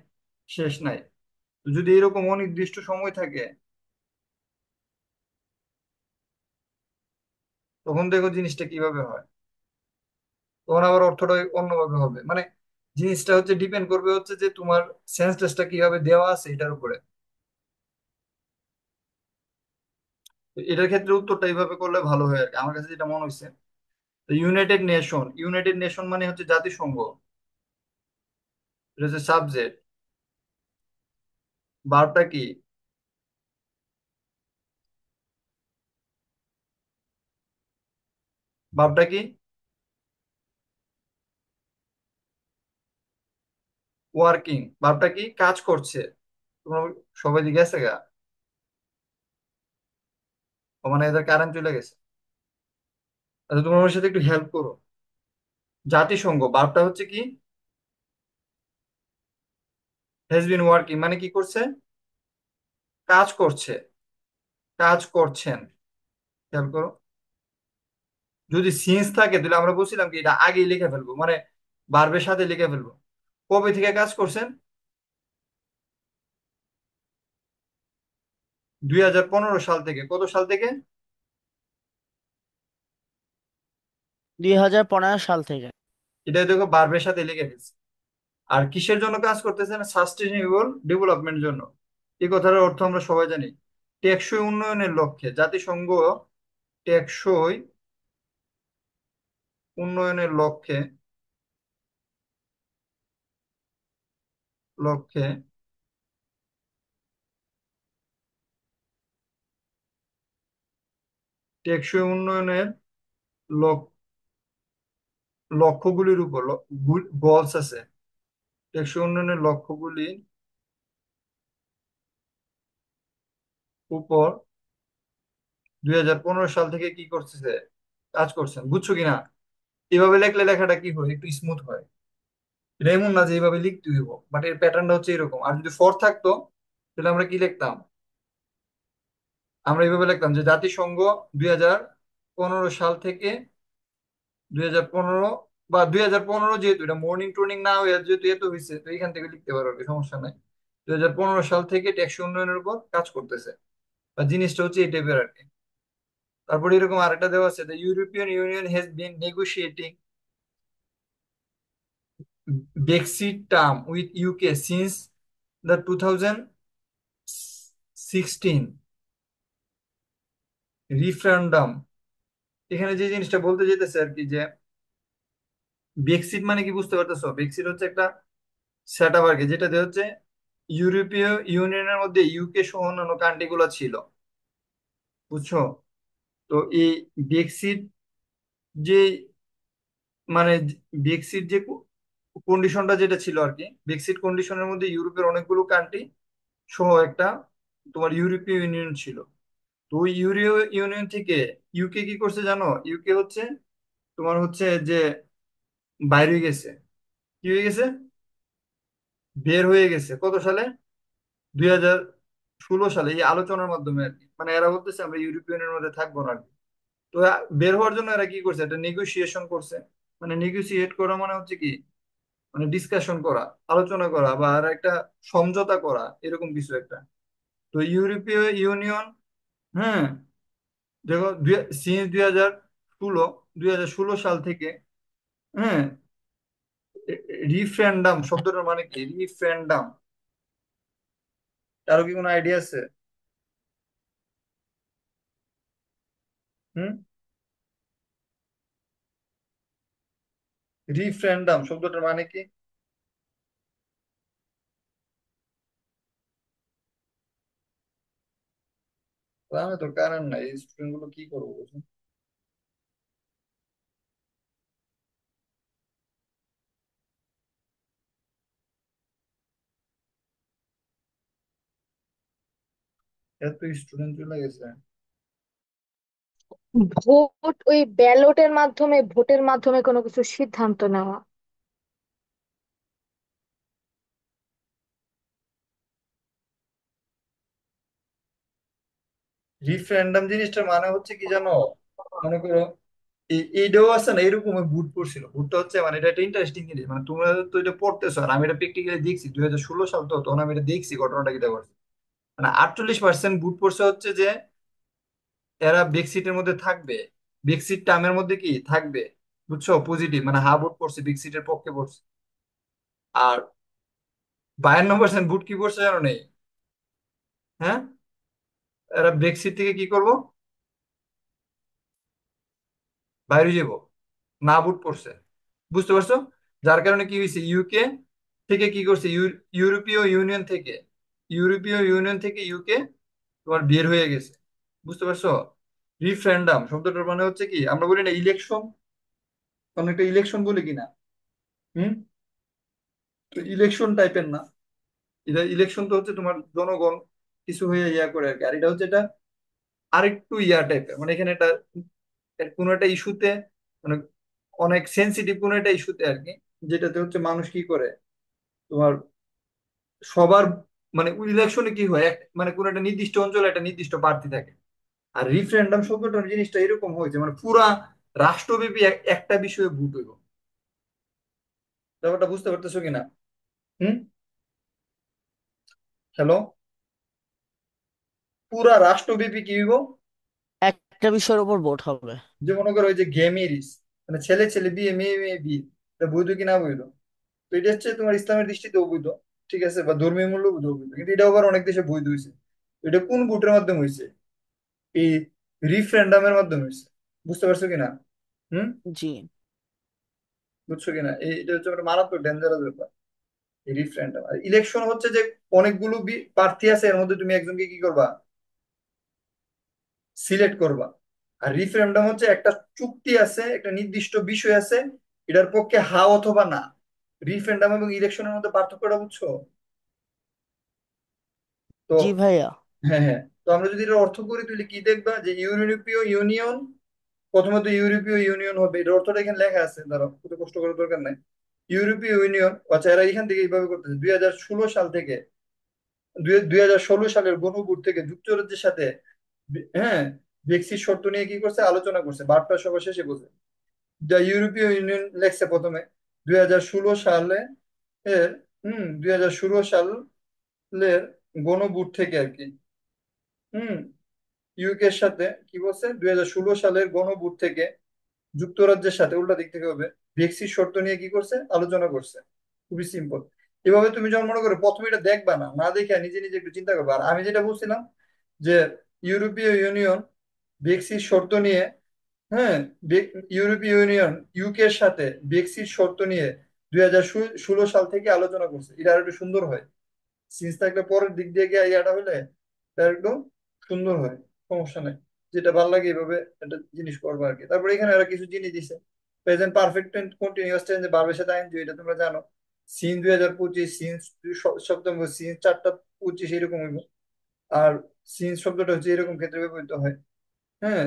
শেষ নাই। তো যদি এরকম অনির্দিষ্ট সময় থাকে, তখন দেখো জিনিসটা কিভাবে হয়, তখন আবার অর্থটা অন্যভাবে হবে, মানে জিনিসটা হচ্ছে ডিপেন্ড করবে হচ্ছে যে তোমার সেন্সটা কিভাবে দেওয়া আছে এটার উপরে। তো এটার ক্ষেত্রে উত্তরটা এইভাবে করলে ভালো হয় আর কি, আমার কাছে যেটা মনে হয়েছে। তো ইউনাইটেড নেশন, ইউনাইটেড নেশন মানে হচ্ছে জাতিসংঘ, এটা হচ্ছে সাবজেক্ট, ভার্বটা কি, ভার্বটা কি, ওয়ার্কিং, ভার্বটা কি, কাজ করছে। তোমরা সবাই দিকে গেছে গা, ও মানে এদের কারেন্ট চলে গেছে। আচ্ছা তোমরা আমার সাথে একটু হেল্প করো। জাতিসংঘ বার্তা হচ্ছে কি, হ্যাজ বিন ওয়ার্কিং মানে কি করছে, কাজ করছে, কাজ করছেন। খেয়াল করো, যদি সিন্স থাকে তাহলে আমরা বলছিলাম কি এটা আগেই লিখে ফেলবো, মানে ভার্বের সাথে লিখে ফেলবো। কবে থেকে কাজ করছেন? 2015 সাল থেকে। কত সাল থেকে? 2015 সাল থেকে। এটা দেখো ভার্বের সাথে লিখে ফেলছি। আর কিসের জন্য কাজ করতেছেন? সাস্টেইনেবল ডেভেলপমেন্ট জন্য। এই কথার অর্থ আমরা সবাই জানি। টেকসই উন্নয়নের লক্ষ্যে জাতিসংঘ টেকসই উন্নয়নের লক্ষ্যে লক্ষ্যে টেকসই উন্নয়নের লক- লক্ষ্যগুলির উপর, গলস আছে, টেকসই উন্নয়নের লক্ষ্যগুলির উপর 2015 সাল থেকে কি করতেছে, কাজ করছেন। বুঝছো কিনা? এভাবে লেখলে লেখাটা কি হয়, একটু স্মুথ হয়। এটা এমন না যে এইভাবে লিখতে হইব, বাট এর প্যাটার্নটা হচ্ছে এরকম। আর যদি ফর থাকতো তাহলে আমরা কি লিখতাম? আমরা এইভাবে লিখতাম যে জাতিসংঘ 2015 সাল থেকে 2015, বা 2015 যেহেতু এটা মর্নিং টর্নিং না হয়ে যেহেতু এত হয়েছে, তো এখান থেকে লিখতে পারো, আর কি, সমস্যা নাই। 2015 সাল থেকে টেকসই উন্নয়নের উপর কাজ করতেছে, বা জিনিসটা হচ্ছে এই টাইপের আর কি। তারপরে এরকম আরেকটা দেওয়া আছে, the European union has been negotiating Brexit term with UK since the 2016 রিফারেন্ডাম। এখানে যে জিনিসটা বলতে যেতেছে আর কি, যে ব্রেক্সিট মানে কি বুঝতে পারতেছো? ব্রেক্সিট হচ্ছে একটা সেট আপ আর কি, যেটাতে হচ্ছে ইউরোপীয় ইউনিয়নের মধ্যে ইউকে সহ অন্যান্য কান্ট্রি গুলো ছিল। বুঝছো? তো এই ব্রেক্সিট যে, মানে ব্রেক্সিট যে কন্ডিশনটা যেটা ছিল আর কি, ব্রেক্সিট কন্ডিশনের মধ্যে ইউরোপের অনেকগুলো কান্ট্রি সহ একটা তোমার ইউরোপীয় ইউনিয়ন ছিল। তো ওই ইউরোপীয় ইউনিয়ন থেকে ইউকে কি করছে জানো? ইউকে হচ্ছে তোমার হচ্ছে যে বাইরে হয়ে গেছে। কি হয়ে গেছে? বের হয়ে গেছে। কত সালে? 2016 সালে, এই আলোচনার মাধ্যমে আর কি। মানে এরা বলতেছে আমরা ইউরোপিয়ানের মধ্যে থাকবো না আর কি। তো বের হওয়ার জন্য এরা কি করছে, একটা নেগোসিয়েশন করছে। মানে নেগোসিয়েট করা মানে হচ্ছে কি, মানে ডিসকাশন করা, আলোচনা করা, বা আর একটা সমঝোতা করা, এরকম কিছু একটা। তো ইউরোপীয় ইউনিয়ন, হ্যাঁ, দেখো সিন্স 2016, 2016 সাল থেকে, হ্যাঁ, রিফ্রেন্ডাম শব্দটার মানে কি? রিফ্রেন্ডাম, কারো কি কোনো আইডিয়া আছে? হুম, রিফ্রেন্ডাম শব্দটার মানে কি? আমি তো কারণ নাই, স্টুডেন্ট গুলো কি করবো বুঝুন? এত স্টুডেন্ট চলে গেছে। ভোট, ওই ব্যালটের মাধ্যমে, ভোটের মাধ্যমে কোনো কিছু সিদ্ধান্ত নেওয়া। রিফ্রেন্ডাম জিনিসটার মানে হচ্ছে কি জানো? মনে করো এইটাও আছে না, এরকম ভোট পড়ছিল। ভোটটা হচ্ছে মানে এটা একটা ইন্টারেস্টিং জিনিস, মানে তোমরা তো এটা পড়তেছো আর আমি এটা প্র্যাকটিক্যালি দেখছি। 2016 সাল তো, তখন আমি এটা দেখছি ঘটনাটা কি করছে। মানে 48% ভোট পড়ছে হচ্ছে যে এরা ব্রেক্সিটের মধ্যে থাকবে, ব্রেক্সিট টার্মের মধ্যে কি থাকবে। বুঝছো? পজিটিভ মানে হা ভোট পড়ছে, ব্রেক্সিটের পক্ষে পড়ছে। আর 52% ভোট কি পড়ছে জানো নেই? হ্যাঁ, এরা ব্রেক্সিট থেকে কি করব, বাইরে যাব, না ভোট পড়ছে। বুঝতে পারছো? যার কারণে কি হয়েছে, ইউকে থেকে কি করছে, ইউরোপীয় ইউনিয়ন থেকে, ইউরোপীয় ইউনিয়ন থেকে ইউকে তোমার বের হয়ে গেছে। বুঝতে পারছো? রিফ্রেন্ডাম শব্দটার মানে হচ্ছে কি, আমরা বলি না ইলেকশন, কোন একটা ইলেকশন বলি কিনা? হুম, তো ইলেকশন টাইপের না। এটা ইলেকশন তো হচ্ছে তোমার জনগণ কিছু হয়ে ইয়া করে আর কি। আর এটা হচ্ছে এটা আরেকটু ইয়া টাইপের, মানে এখানে একটা কোন একটা ইস্যুতে, মানে অনেক সেন্সিটিভ কোন একটা ইস্যুতে আর কি, যেটাতে হচ্ছে মানুষ কি করে তোমার সবার মানে ইলেকশনে কি হয় মানে কোন একটা নির্দিষ্ট অঞ্চলে একটা নির্দিষ্ট প্রার্থী থাকে। আর রিফারেন্ডাম শব্দটা জিনিসটা এরকম হয়েছে মানে পুরা রাষ্ট্রব্যাপী একটা বিষয়ে ভোট হইব। ব্যাপারটা বুঝতে পারতেছো কিনা? হুম। হ্যালো। পুরা রাষ্ট্রব্যাপী কি হইব? একটা বিষয়ের উপর ভোট হবে। যে মনে করো ওই যে গেমিরিস, মানে ছেলে ছেলে বিয়ে মেয়ে মেয়ে বিয়ে, এটা বৈধ কি না বৈধ? তো এটা হচ্ছে তোমার ইসলামের দৃষ্টিতে অবৈধ, ঠিক আছে, বা ধর্মীয় মূল্য অবৈধ, কিন্তু এটা আবার অনেক দেশে বৈধ হয়েছে। তো এটা কোন ভোটের মাধ্যমে হয়েছে? এই রিফারেন্ডামের মাধ্যমে হয়েছে। বুঝতে পারছো কিনা? হুম। জি। বুঝছো কিনা? এটা হচ্ছে একটা মারাত্মক ডেঞ্জারাস ব্যাপার। এই রিফারেন্ডাম আর ইলেকশন হচ্ছে যে অনেকগুলো প্রার্থী আছে, এর মধ্যে তুমি একজনকে কি করবা? সিলেক্ট করবা। আর রিফারেন্ডাম হচ্ছে একটা চুক্তি আছে, একটা নির্দিষ্ট বিষয় আছে, এটার পক্ষে হা অথবা না। রিফারেন্ডাম এবং ইলেকশনের মধ্যে পার্থক্যটা বুঝছো? তো জি ভাইয়া। হ্যাঁ হ্যাঁ, তো আমরা যদি এটা অর্থ করি তাহলে কি দেখবা যে ইউরোপীয় ইউনিয়ন, প্রথমত ইউরোপীয় ইউনিয়ন হবে, এটার অর্থটা এখানে লেখা আছে, ধরো কত কষ্ট করার দরকার নাই। ইউরোপীয় ইউনিয়ন, আচ্ছা এরা এখান থেকে এইভাবে করতেছে 2016 সাল থেকে, 2016 সালের গণভোট থেকে যুক্তরাজ্যের সাথে হ্যাঁ ব্রেক্সিট শর্ত নিয়ে কি করছে, আলোচনা করছে বার্তা সভা শেষে বসে। দ্য ইউরোপীয় ইউনিয়ন লেখছে প্রথমে 2016 সালে এর 2016 সালের গণভোট থেকে আর কি। হুম। ইউকে এর সাথে কি বলছে, 2016 সালের গণভোট থেকে যুক্তরাজ্যের সাথে, উল্টা দিক থেকে হবে, ব্রেক্সিট শর্ত নিয়ে কি করছে, আলোচনা করছে। খুবই সিম্পল। এভাবে তুমি যখন মনে করো প্রথমে এটা দেখবা না, না দেখে নিজে নিজে একটু চিন্তা করবা। আর আমি যেটা বলছিলাম যে ইউরোপীয় ইউনিয়ন ব্রেক্সিট শর্ত নিয়ে, হ্যাঁ, ইউরোপীয় ইউনিয়ন ইউকে এর সাথে ব্রেক্সিট শর্ত নিয়ে 2016 সাল থেকে আলোচনা করছে, এটা আর একটু সুন্দর হয়। সিন্স থাকলে পরের দিক দিয়ে গিয়ে ইয়াটা হলে এটা একদম সুন্দর হয়। সমস্যা নাই, যেটা ভালো লাগে এইভাবে একটা জিনিস করবো আর কি। তারপরে এখানে আরো কিছু জিনিস দিছে। প্রেজেন্ট পারফেক্ট এন্ড কন্টিনিউয়াস টেন্সে ভার্বের সাথে আইএনজি, এটা তোমরা জানো। সিন 2025, সিন সপ্তাহ, সিন 4টা 25 এরকম হইব। আর সিন শব্দটা হচ্ছে এরকম ক্ষেত্রে ব্যবহৃত হয়। হ্যাঁ,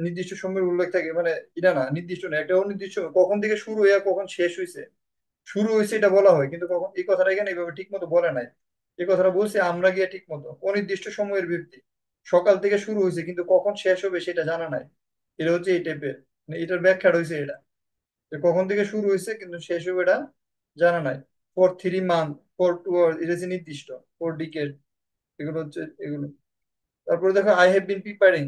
নির্দিষ্ট সময়ের উল্লেখ থাকে, মানে এটা না নির্দিষ্ট না, একটা অনির্দিষ্ট কখন থেকে শুরু হয়ে কখন শেষ হয়েছে, শুরু হয়েছে এটা বলা হয়, কিন্তু কখন এই কথাটা এখানে এইভাবে ঠিক মতো বলে নাই। এই কথাটা বলছি আমরা গিয়ে ঠিক মতো, অনির্দিষ্ট সময়ের ব্যক্তি, সকাল থেকে শুরু হয়েছে কিন্তু কখন শেষ হবে সেটা জানা নাই। এটা হচ্ছে এই টাইপের, মানে এটার ব্যাখ্যা রয়েছে এটা, যে কখন থেকে শুরু হয়েছে কিন্তু শেষ হবে এটা জানা নাই। ফর 3 মান্থ, ফর 2 ইয়ার্স, এটা হচ্ছে নির্দিষ্ট। ফর ডিকেড, এগুলো হচ্ছে এগুলো। তারপরে দেখো আই হ্যাভ বিন প্রিপারিং,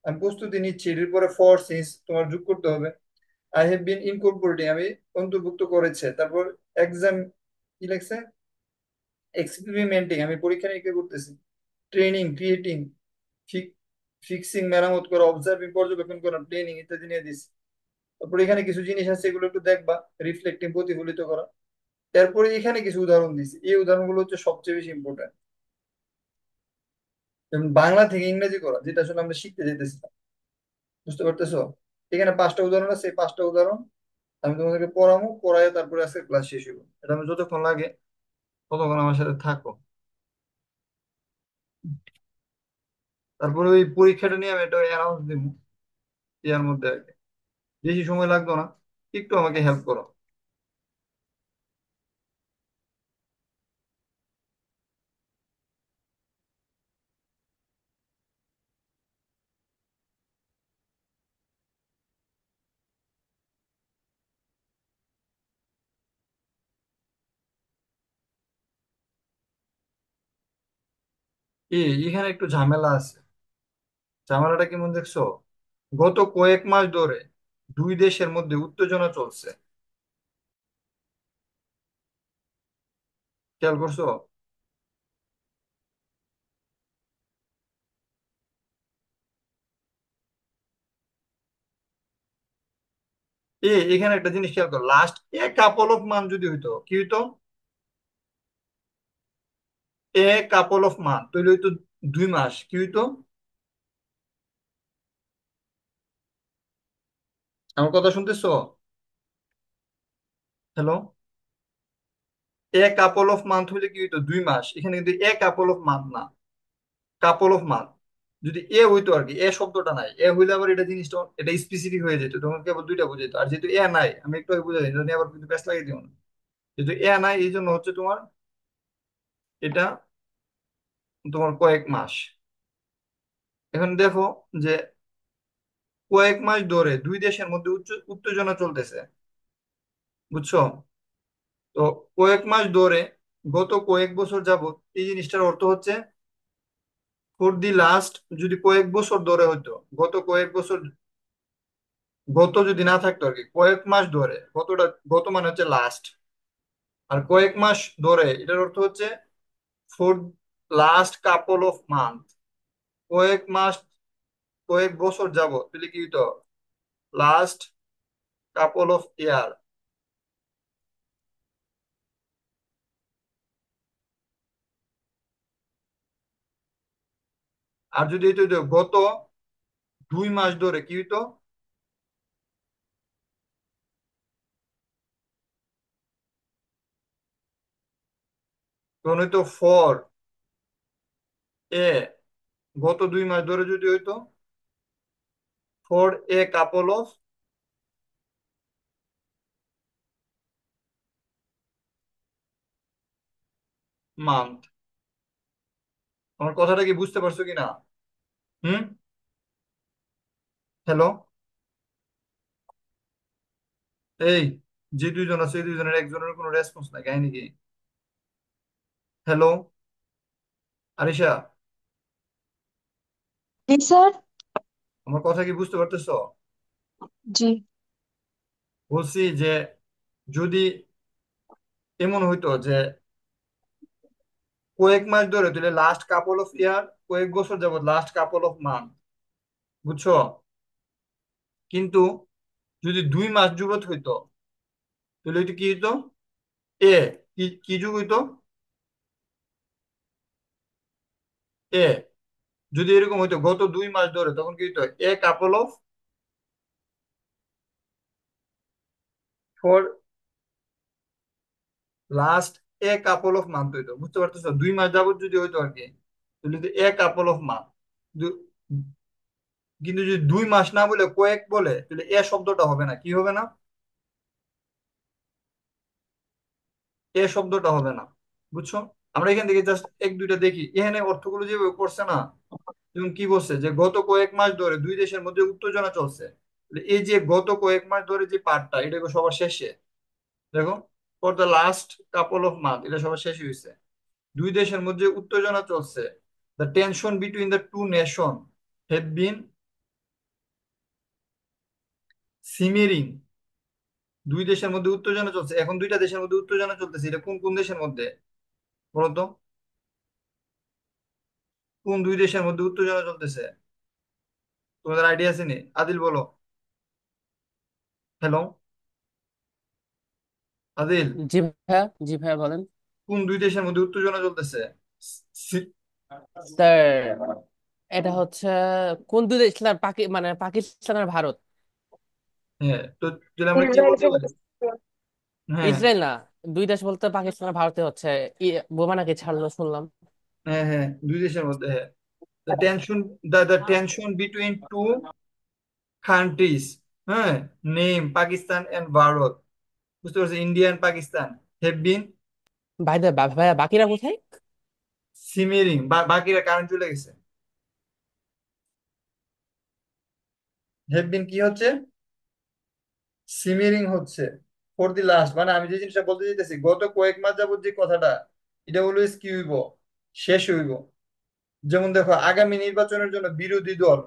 আমি প্রস্তুতি নিচ্ছি, এর পরে ফর সিন্স তোমার যোগ করতে হবে। আই হ্যাভ বিন ইনকর্পোরেটিং, আমি অন্তর্ভুক্ত করেছে। তারপর এক্সাম কি লেখছে, এক্সপেরিমেন্টিং, আমি পরীক্ষা নিরীক্ষা করতেছি। ট্রেনিং, ক্রিয়েটিং, ফিক্সিং মেরামত করা, অবজার্ভিং পর্যবেক্ষণ করা, প্ল্যানিং ইত্যাদি নিয়ে দিছি। তারপর এখানে কিছু জিনিস আছে, এগুলো একটু দেখবা। রিফ্লেক্টিং, প্রতিফলিত করা। তারপরে এখানে কিছু উদাহরণ দিছি, এই উদাহরণগুলো হচ্ছে সবচেয়ে বেশি ইম্পর্টেন্ট। যেমন বাংলা থেকে ইংরেজি করা, যেটা আসলে আমরা শিখতে যেতেছিলাম। বুঝতে পারতেছো? এখানে 5টা উদাহরণ আছে, এই 5টা উদাহরণ আমি তোমাদেরকে পড়াবো, পড়ায় তারপরে আজকে ক্লাস শেষ হইব। এটা আমি যতক্ষণ লাগে ততক্ষণ আমার সাথে থাকো। তারপরে ওই পরীক্ষাটা নিয়ে আমি একটা অ্যানাউন্স দিব ইয়ার মধ্যে আর কি। বেশি সময় লাগতো না, একটু আমাকে হেল্প করো। এখানে একটু ঝামেলা আছে। ঝামেলাটা কেমন দেখছো? গত কয়েক মাস ধরে দুই দেশের মধ্যে উত্তেজনা চলছে, খেয়াল করছো? এখানে একটা জিনিস খেয়াল করো, last a couple of month যদি হইতো কি হইতো, এ কাপল অফ মান্থ তৈরি হইতো 2 মাস, কি হইতো? আমার কথা শুনতেছো? Hello. A couple of month হইলে কি হইতো 2 মাস, এখানে কিন্তু এ কাপল অফ মান্থ না, কাপল অফ মান্থ। যদি এ হইতো আর কি, এ শব্দটা নাই, এ হইলে আবার এটা জিনিসটা এটা স্পেসিফিক হয়ে যেত, তখন কেবল দুইটা বুঝাইতো। আর যেহেতু এ নাই, আমি একটু আগে বুঝাই এটা নিয়ে আবার কিন্তু প্যাচ লাগিয়ে দিও না। যেহেতু এ নাই, এই জন্য হচ্ছে তোমার এটা তোমার কয়েক মাস। এখন দেখো যে কয়েক মাস ধরে দুই দেশের মধ্যে উত্তেজনা চলতেছে, বুঝছো? তো কয়েক মাস ধরে, গত কয়েক বছর যাবত, এই জিনিসটার অর্থ হচ্ছে ফর দি লাস্ট, যদি কয়েক বছর ধরে হইতো, গত কয়েক বছর, গত যদি না থাকতো আর কি, কয়েক মাস ধরে, গতটা, গত মানে হচ্ছে লাস্ট, আর কয়েক মাস ধরে এটার অর্থ হচ্ছে for last couple of month, কয়েক মাস, কয়েক বছর যাবত, তাহলে কি হইতো লাস্ট কাপল অফ ইয়ার। আর যদি হইতো যে গত 2 মাস ধরে, কি হইতো? তখন হইতো ফর এ, গত 2 মাস ধরে যদি হইতো for a couple of month. আমার কথাটা কি বুঝতে পারছো কিনা? হুম? হ্যালো? এই, যে দুইজন আছে এই দুইজনের একজনের কোনো রেসপন্স নাই, কাহিনী কি? হ্যালো? আরিশা, জি স্যার। আমার কথা কি বুঝতে পারতেছো? জি। বলছি যে যদি এমন হইতো যে কয়েক মাস ধরে, তাহলে লাস্ট কাপল অফ ইয়ার, কয়েক বছর যাবত লাস্ট কাপল অফ মান্থ, বুঝছো? কিন্তু যদি 2 মাস যুগত হইতো, তাহলে এটা কি হইতো? এ, কি কি যুগ হইতো? এ, যদি এরকম হইতো গত 2 মাস ধরে, তখন কি হইতো? A couple of, for last a couple of month হইতো, বুঝতে পারতেছো? 2 মাস যাবত যদি হইতো আর কি, তাহলে এ কাপল অফ মান্থ। কিন্তু যদি 2 মাস না বলে কয়েক বলে, তাহলে এ শব্দটা হবে না, কি হবে না? এ শব্দটা হবে না, বুঝছো? আমরা এখান থেকে জাস্ট এক দুইটা দেখি, এখানে অর্থগুলো যেভাবে করছে না, এবং কি বলছে যে গত কয়েক মাস ধরে দুই দেশের মধ্যে উত্তেজনা চলছে, তাহলে এই যে গত কয়েক মাস ধরে যে পার্টটা, এটা সবার শেষে দেখো, for the last couple of month, এটা সবার শেষে হয়েছে। দুই দেশের মধ্যে উত্তেজনা চলছে, the tension between the two nation have been simmering. দুই দেশের মধ্যে উত্তেজনা চলছে, এখন দুইটা দেশের মধ্যে উত্তেজনা চলতেছে, এটা কোন কোন দেশের মধ্যে বলতো? কোন দুই দেশের মধ্যে উত্তেজনা চলতেছে? তোমাদের আইডিয়া আছে নি? আদিল বলো। হ্যালো? আদিল, জি ভাইয়া, জি ভাইয়া বলেন। কোন দুই দেশের মধ্যে উত্তেজনা চলতেছে? সি- স্যার, এটা হচ্ছে কোন দুই দেশ, স্যার? মানে পাকিস্তান আর ভারত। হ্যাঁ, তো তাহলে আমরা কি ইসরায়েল বলতে পারি? ফিলিস্তিন। হ্যাঁ, ইসরায়েল না, দুই দেশ বলতে পাকিস্তান আর ভারতে হচ্ছে বোমা নাকি ছাড়লো শুনলাম। হ্যাঁ, হ্যাঁ, দুই দেশের মধ্যে, হ্যাঁ। The tension, the tension between two countries, হ্যাঁ, নেম পাকিস্তান এন্ড ভারত, বুঝতে পারছি, India and Pakistan, have been ভাইয়া বাকিরা কোথায়? সিমিরিং, বাকিরা কারেন্ট চলে গেছে। হ্যাভ বিন কি হচ্ছে? সিমিরিং হচ্ছে ফর দি লাস্ট, মানে আমি যে জিনিসটা বলতে চাইতেছি, গত কয়েক মাস যাবত যে কথাটা, এটা অলওয়েজ কি হইব? শেষ হইব। যেমন দেখো, আগামী নির্বাচনের জন্য বিরোধী দল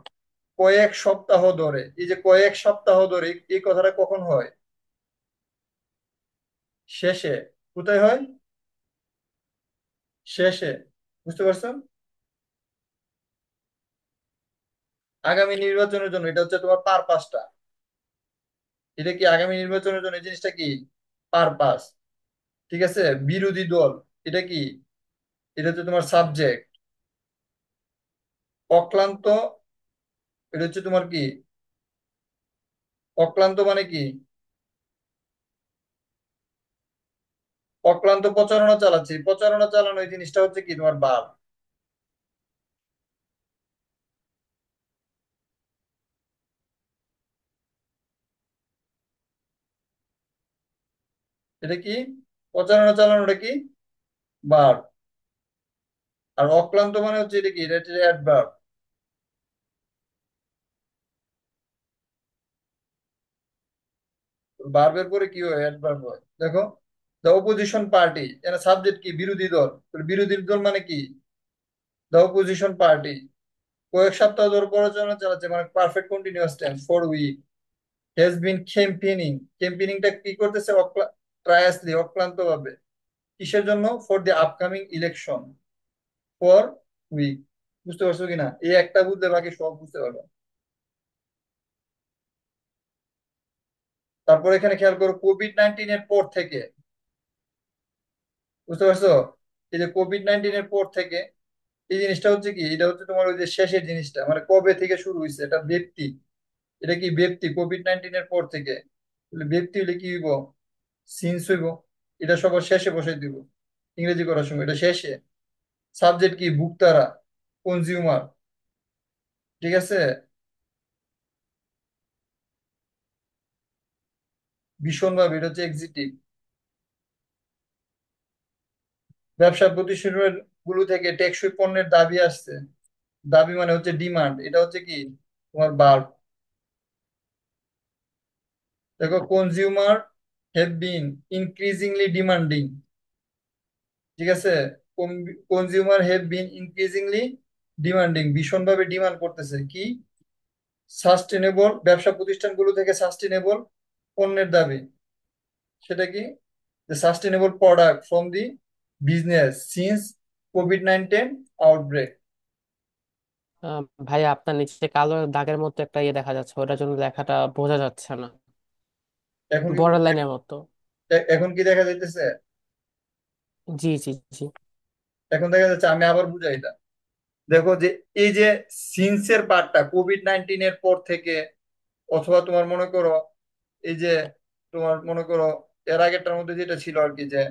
কয়েক সপ্তাহ ধরে, এই যে কয়েক সপ্তাহ ধরে, এই কথাটা কখন হয়? শেষে। কোথায় হয়? শেষে, বুঝতে পারছো? আগামী নির্বাচনের জন্য, এটা হচ্ছে তোমার পারপাসটা। এটা কি আগামী নির্বাচনের জন্য এই জিনিসটা কি? পারপাস। ঠিক আছে, বিরোধী দল, এটা কি? এটা হচ্ছে তোমার সাবজেক্ট। অক্লান্ত, এটা হচ্ছে তোমার কি? অক্লান্ত মানে কি? অক্লান্ত প্রচারণা চালাচ্ছি, প্রচারণা চালানো, এই জিনিসটা হচ্ছে কি তোমার ভার্ব। এটা কি? প্রচারণা চালানোটা কি? ভার্ব। আর অক্লান্ত মানে হচ্ছে এটা কি? এটা হচ্ছে অ্যাডভার্ব। ভার্বের পরে কি হয়? অ্যাডভার্ব হয়। দেখো, দ্য অপোজিশন পার্টি, এর সাবজেক্ট কি? বিরোধী দল। তো বিরোধী দল মানে কি? দ্য অপোজিশন পার্টি কয়েক সপ্তাহ ধরে প্রচারণা চালাচ্ছে, মানে perfect continuous tense, for week, has been campaigning. ক্যাম্পেনিংটা কি করতেছে? ট্রায়াসলি, অক্লান্ত ভাবে। কিসের জন্য? For the upcoming election, for week. বুঝতে পারছো কিনা? এই একটা বুঝলে বাকি সব বুঝতে পারবে। তারপর এখানে খেয়াল করো, কোভিড-19 এর পর থেকে। বুঝতে পারছো? এই যে কোভিড-19 এর পর থেকে, এই জিনিসটা হচ্ছে কি? এটা হচ্ছে তোমার ওই যে শেষের জিনিসটা, মানে কবে থেকে শুরু হয়েছে, এটা ব্যক্তি। এটা কি? ব্যক্তি। কোভিড-19 এর পর থেকে, তাহলে ব্যক্তি হলে কি হইব? সিন্স হইব। এটা সবার শেষে বসাই দিব ইংরেজি করার সময়, এটা শেষে। সাবজেক্ট কি? ভোক্তারা, কনজিউমার। ঠিক আছে। ভীষণভাবে, এটা হচ্ছে এক্সিটিভ। ব্যবসা প্রতিষ্ঠান গুলো থেকে টেকসই পণ্যের দাবি আসছে। দাবি মানে হচ্ছে ডিমান্ড, এটা হচ্ছে কি? তোমার ভার্ব। দেখো, consumer have been increasingly demanding. ঠিক আছে। Consumer have been increasingly demanding, ভীষণভাবে ডিমান্ড করতেছে কি? সাস্টেনেবল, ব্যবসা প্রতিষ্ঠানগুলো থেকে সাস্টেনেবল পণ্যের দাবি। সেটা কি? the sustainable product from the business since COVID-19 outbreak. ভাই আপনার নিচে কালো দাগের মতো একটা ইয়ে দেখা যাচ্ছে, ওটার জন্য লেখাটা বোঝা যাচ্ছে না। এখন কি? বর্ডার লাইনের মতো। এখন কি দেখা যাইতেছে? জি জি জি। এখন দেখা যাচ্ছে, আমি আবার বুঝাই এটা। দেখো যে, এই যে সিন্সের পার্টটা কোভিড-19 এর পর থেকে, অথবা তোমার মনে করো এই যে, তোমার মনে করো এর আগেরটার মধ্যে যেটা ছিল আর কি, যে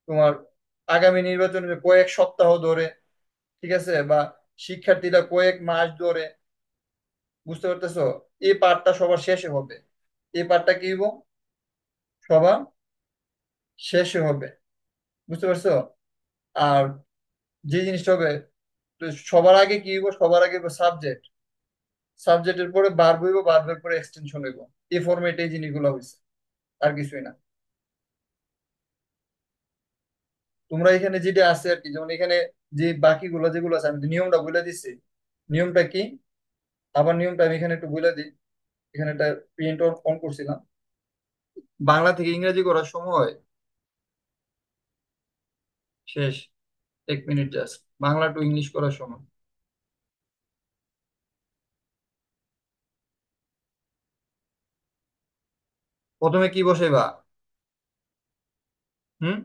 তোমার আগামী নির্বাচনের কয়েক সপ্তাহ ধরে, ঠিক আছে, বা শিক্ষার্থীরা কয়েক মাস ধরে। বুঝতে পারতেছো? এই পার্টটা সবার শেষে হবে। এই পার্টটা কি হইব? সবার শেষে হবে। বুঝতে পারছো? আর যে জিনিসটা হবে, তো সবার আগে কি হইব? সবার আগে সাবজেক্ট। সাবজেক্টের পরে ভার্ব হইব, ভার্বের পরে এক্সটেনশন হইব। এই ফরম্যাটে এই জিনিসগুলো হয়েছে, আর কিছুই না। তোমরা এখানে যেটা আছে আর কি, যেমন এখানে যে বাকিগুলো যেগুলো আছে, আমি তো নিয়মটা বলে দিচ্ছি। নিয়মটা কি? আবার নিয়মটা আমি এখানে একটু বলে দিই। এখানে একটা প্রিন্ট আউট অন করছিলাম। বাংলা থেকে ইংরেজি করার সময় শেষ, 1 minute just. Bangla to English করার সময় প্রথমে কি বসাইবা? হুম?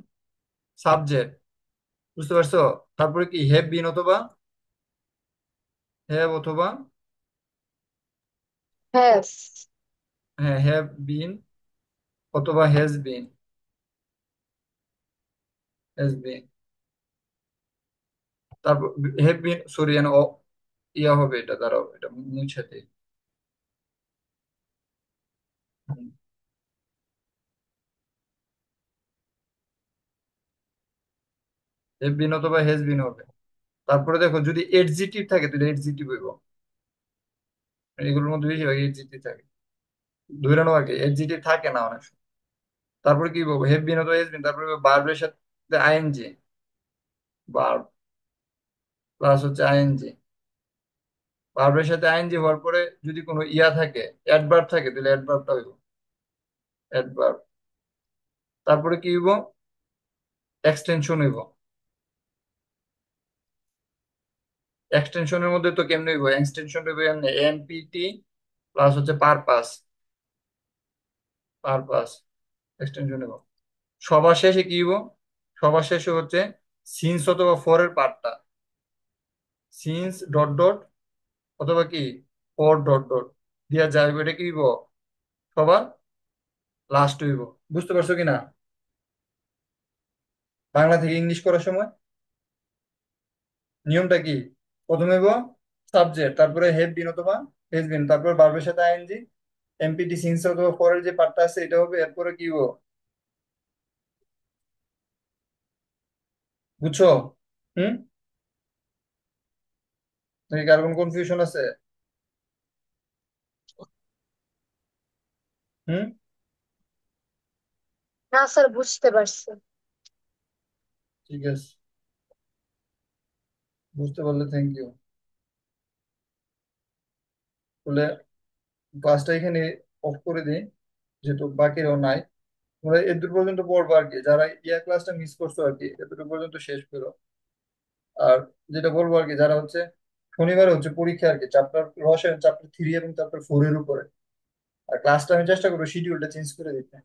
সাবজেক্ট। বুঝতে পারছো? তারপরে কি? হ্যাভ বিন অথবা হ্যাভ অথবা, হ্যাস। হ্যাঁ, হ্যাভ বিন অথবা হ্যাজ বিন। Has been. তারপর হ্যাভ বিন, সরি, ইয়া হবে এটা, দাঁড়াও, এটা মুছে দিই। হ্যাভ বিন অথবা হ্যাজ বিন হবে। তারপরে দেখো, যদি এডজেক্টিভ থাকে তাহলে এডজেক্টিভ হইব। এগুলোর মধ্যে বেশিরভাগ এডজেক্টিভ থাকে। ধরে নাও আর কি, এডজেক্টিভ থাকে না অনেক সময়। তারপরে কি বলবো? হ্যাভ বিন অথবা হ্যাজ বিন, তারপরে ভার্বের সাথে আইএনজি। ভার্ব প্লাস হচ্ছে আইএনজি। ভার্বের সাথে আইএনজি হওয়ার পরে যদি কোনো ইয়া থাকে, অ্যাডভার্ব থাকে, তাহলে অ্যাডভার্বটা হইব। অ্যাডভার্ব। তারপরে কি হইব? এক্সটেনশন হইব। এক্সটেনশনের মধ্যে তো কেমনে হইব? এক্সটেনশন হইব এমনি, এমপিটি প্লাস হচ্ছে পারপাস। পারপাস এক্সটেনশন হইব। সবার শেষে কি হইব? সবার শেষে হচ্ছে সিন্স অথবা ফরের পার্টটা। সিন্স ডট ডট, অথবা কি ফর ডট ডট দিয়া যাইব। এটা কি হইব? সবার লাস্ট হইব। বুঝতে পারছো কিনা? বাংলা থেকে ইংলিশ করার সময় নিয়মটা কি? প্রথমে হইব সাবজেক্ট, তারপরে হ্যাভ বিন অথবা হেজ বিন, তারপর ভার্বের সাথে আইএনজি, এমপিটি সিন্স অথবা ফরের যে পার্টটা আছে এটা হবে। এরপরে কি হইব? বুঝছো? হুম, নাকি কার কোন কনফিউশন আছে? হুম। না স্যার, বুঝতে পারছি। ঠিক আছে, বুঝতে পারলে থ্যাংক ইউ। বলে ক্লাসটা এখানে অফ করে দিই, যেহেতু বাকিরাও নাই। তোমরা এদূর পর্যন্ত পড়বো আর কি, যারা ইয়া ক্লাসটা মিস করছো আর কি, এদূর পর্যন্ত শেষ করো। আর যেটা বলবো আর কি, যারা হচ্ছে শনিবার হচ্ছে পরীক্ষা আর কি, চ্যাপ্টার রসায়ন চ্যাপ্টার 3 এবং চ্যাপ্টার 4 এর উপরে। আর ক্লাসটা আমি চেষ্টা করবো শিডিউলটা চেঞ্জ করে দিতে,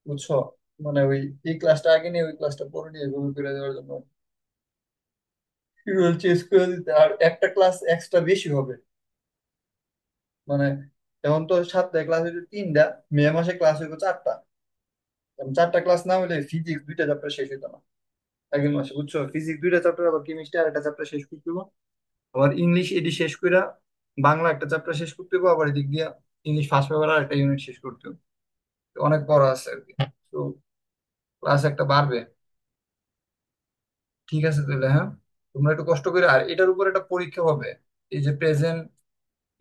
বুঝছো? মানে ওই এই ক্লাসটা আগে নিয়ে ওই ক্লাসটা পরে নিয়ে এভাবে করে দেওয়ার জন্য শিডিউল চেঞ্জ করে দিতে। আর একটা ক্লাস এক্সট্রা বেশি হবে, মানে এখন তো সপ্তাহে ক্লাস হইতো 3টা, মে মাসে ক্লাস হইতো 4টা। কারণ 4টা ক্লাস না হলে ফিজিক্স 2টা চ্যাপ্টার শেষ হইতো না আগের মাসে, বুঝছো? ফিজিক্স 2টা চ্যাপ্টার, আবার কেমিস্ট্রি আর একটা চ্যাপ্টার শেষ করতে হইবো। আবার ইংলিশ এটি শেষ কইরা বাংলা একটা চ্যাপ্টার শেষ করতে হইবো, আবার এদিক দিয়া ইংলিশ ফার্স্ট পেপার আর একটা ইউনিট শেষ করতে হবে। তো অনেক পড়া আছে আর কি। তো ক্লাস একটা বাড়বে। ঠিক আছে তাহলে, হ্যাঁ, তোমরা একটু কষ্ট করে। আর এটার উপর একটা পরীক্ষা হবে, এই যে প্রেজেন্ট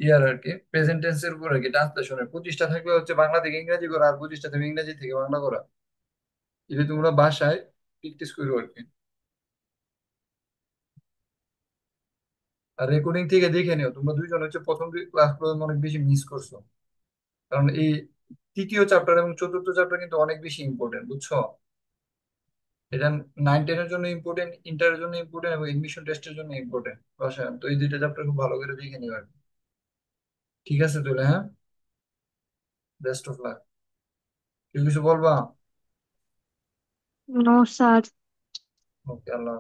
ইয়ার আর কি, প্রেজেন্ট টেন্সের উপর আর কি, ট্রান্সলেশনের 25টা থাকবে হচ্ছে বাংলা থেকে ইংরেজি করা, আর 25টা থাকবে ইংরেজি থেকে বাংলা করা। এটা তোমরা বাসায় প্র্যাকটিস করো আর কি। আর রেকর্ডিং থেকে দেখে নিও, তোমরা দুইজন হচ্ছে প্রথম দুই ক্লাসগুলো অনেক বেশি মিস করছো। কারণ এই তৃতীয় চ্যাপ্টার এবং চতুর্থ চ্যাপ্টার কিন্তু অনেক বেশি ইম্পর্টেন্ট, বুঝছো? এটা 9-10 এর জন্য ইম্পর্টেন্ট, ইন্টারের জন্য ইম্পর্টেন্ট, এবং এডমিশন টেস্টের জন্য ইম্পর্টেন্ট রসায়ন। তো এই দুইটা চ্যাপ্টার খুব ভালো করে দেখে নিও আর কি। ঠিক আছে তাহলে, হ্যাঁ, বেস্ট অফ লাক। কেউ কিছু বলবা? No sir. ওকে, আল্লাহ হাফেজ।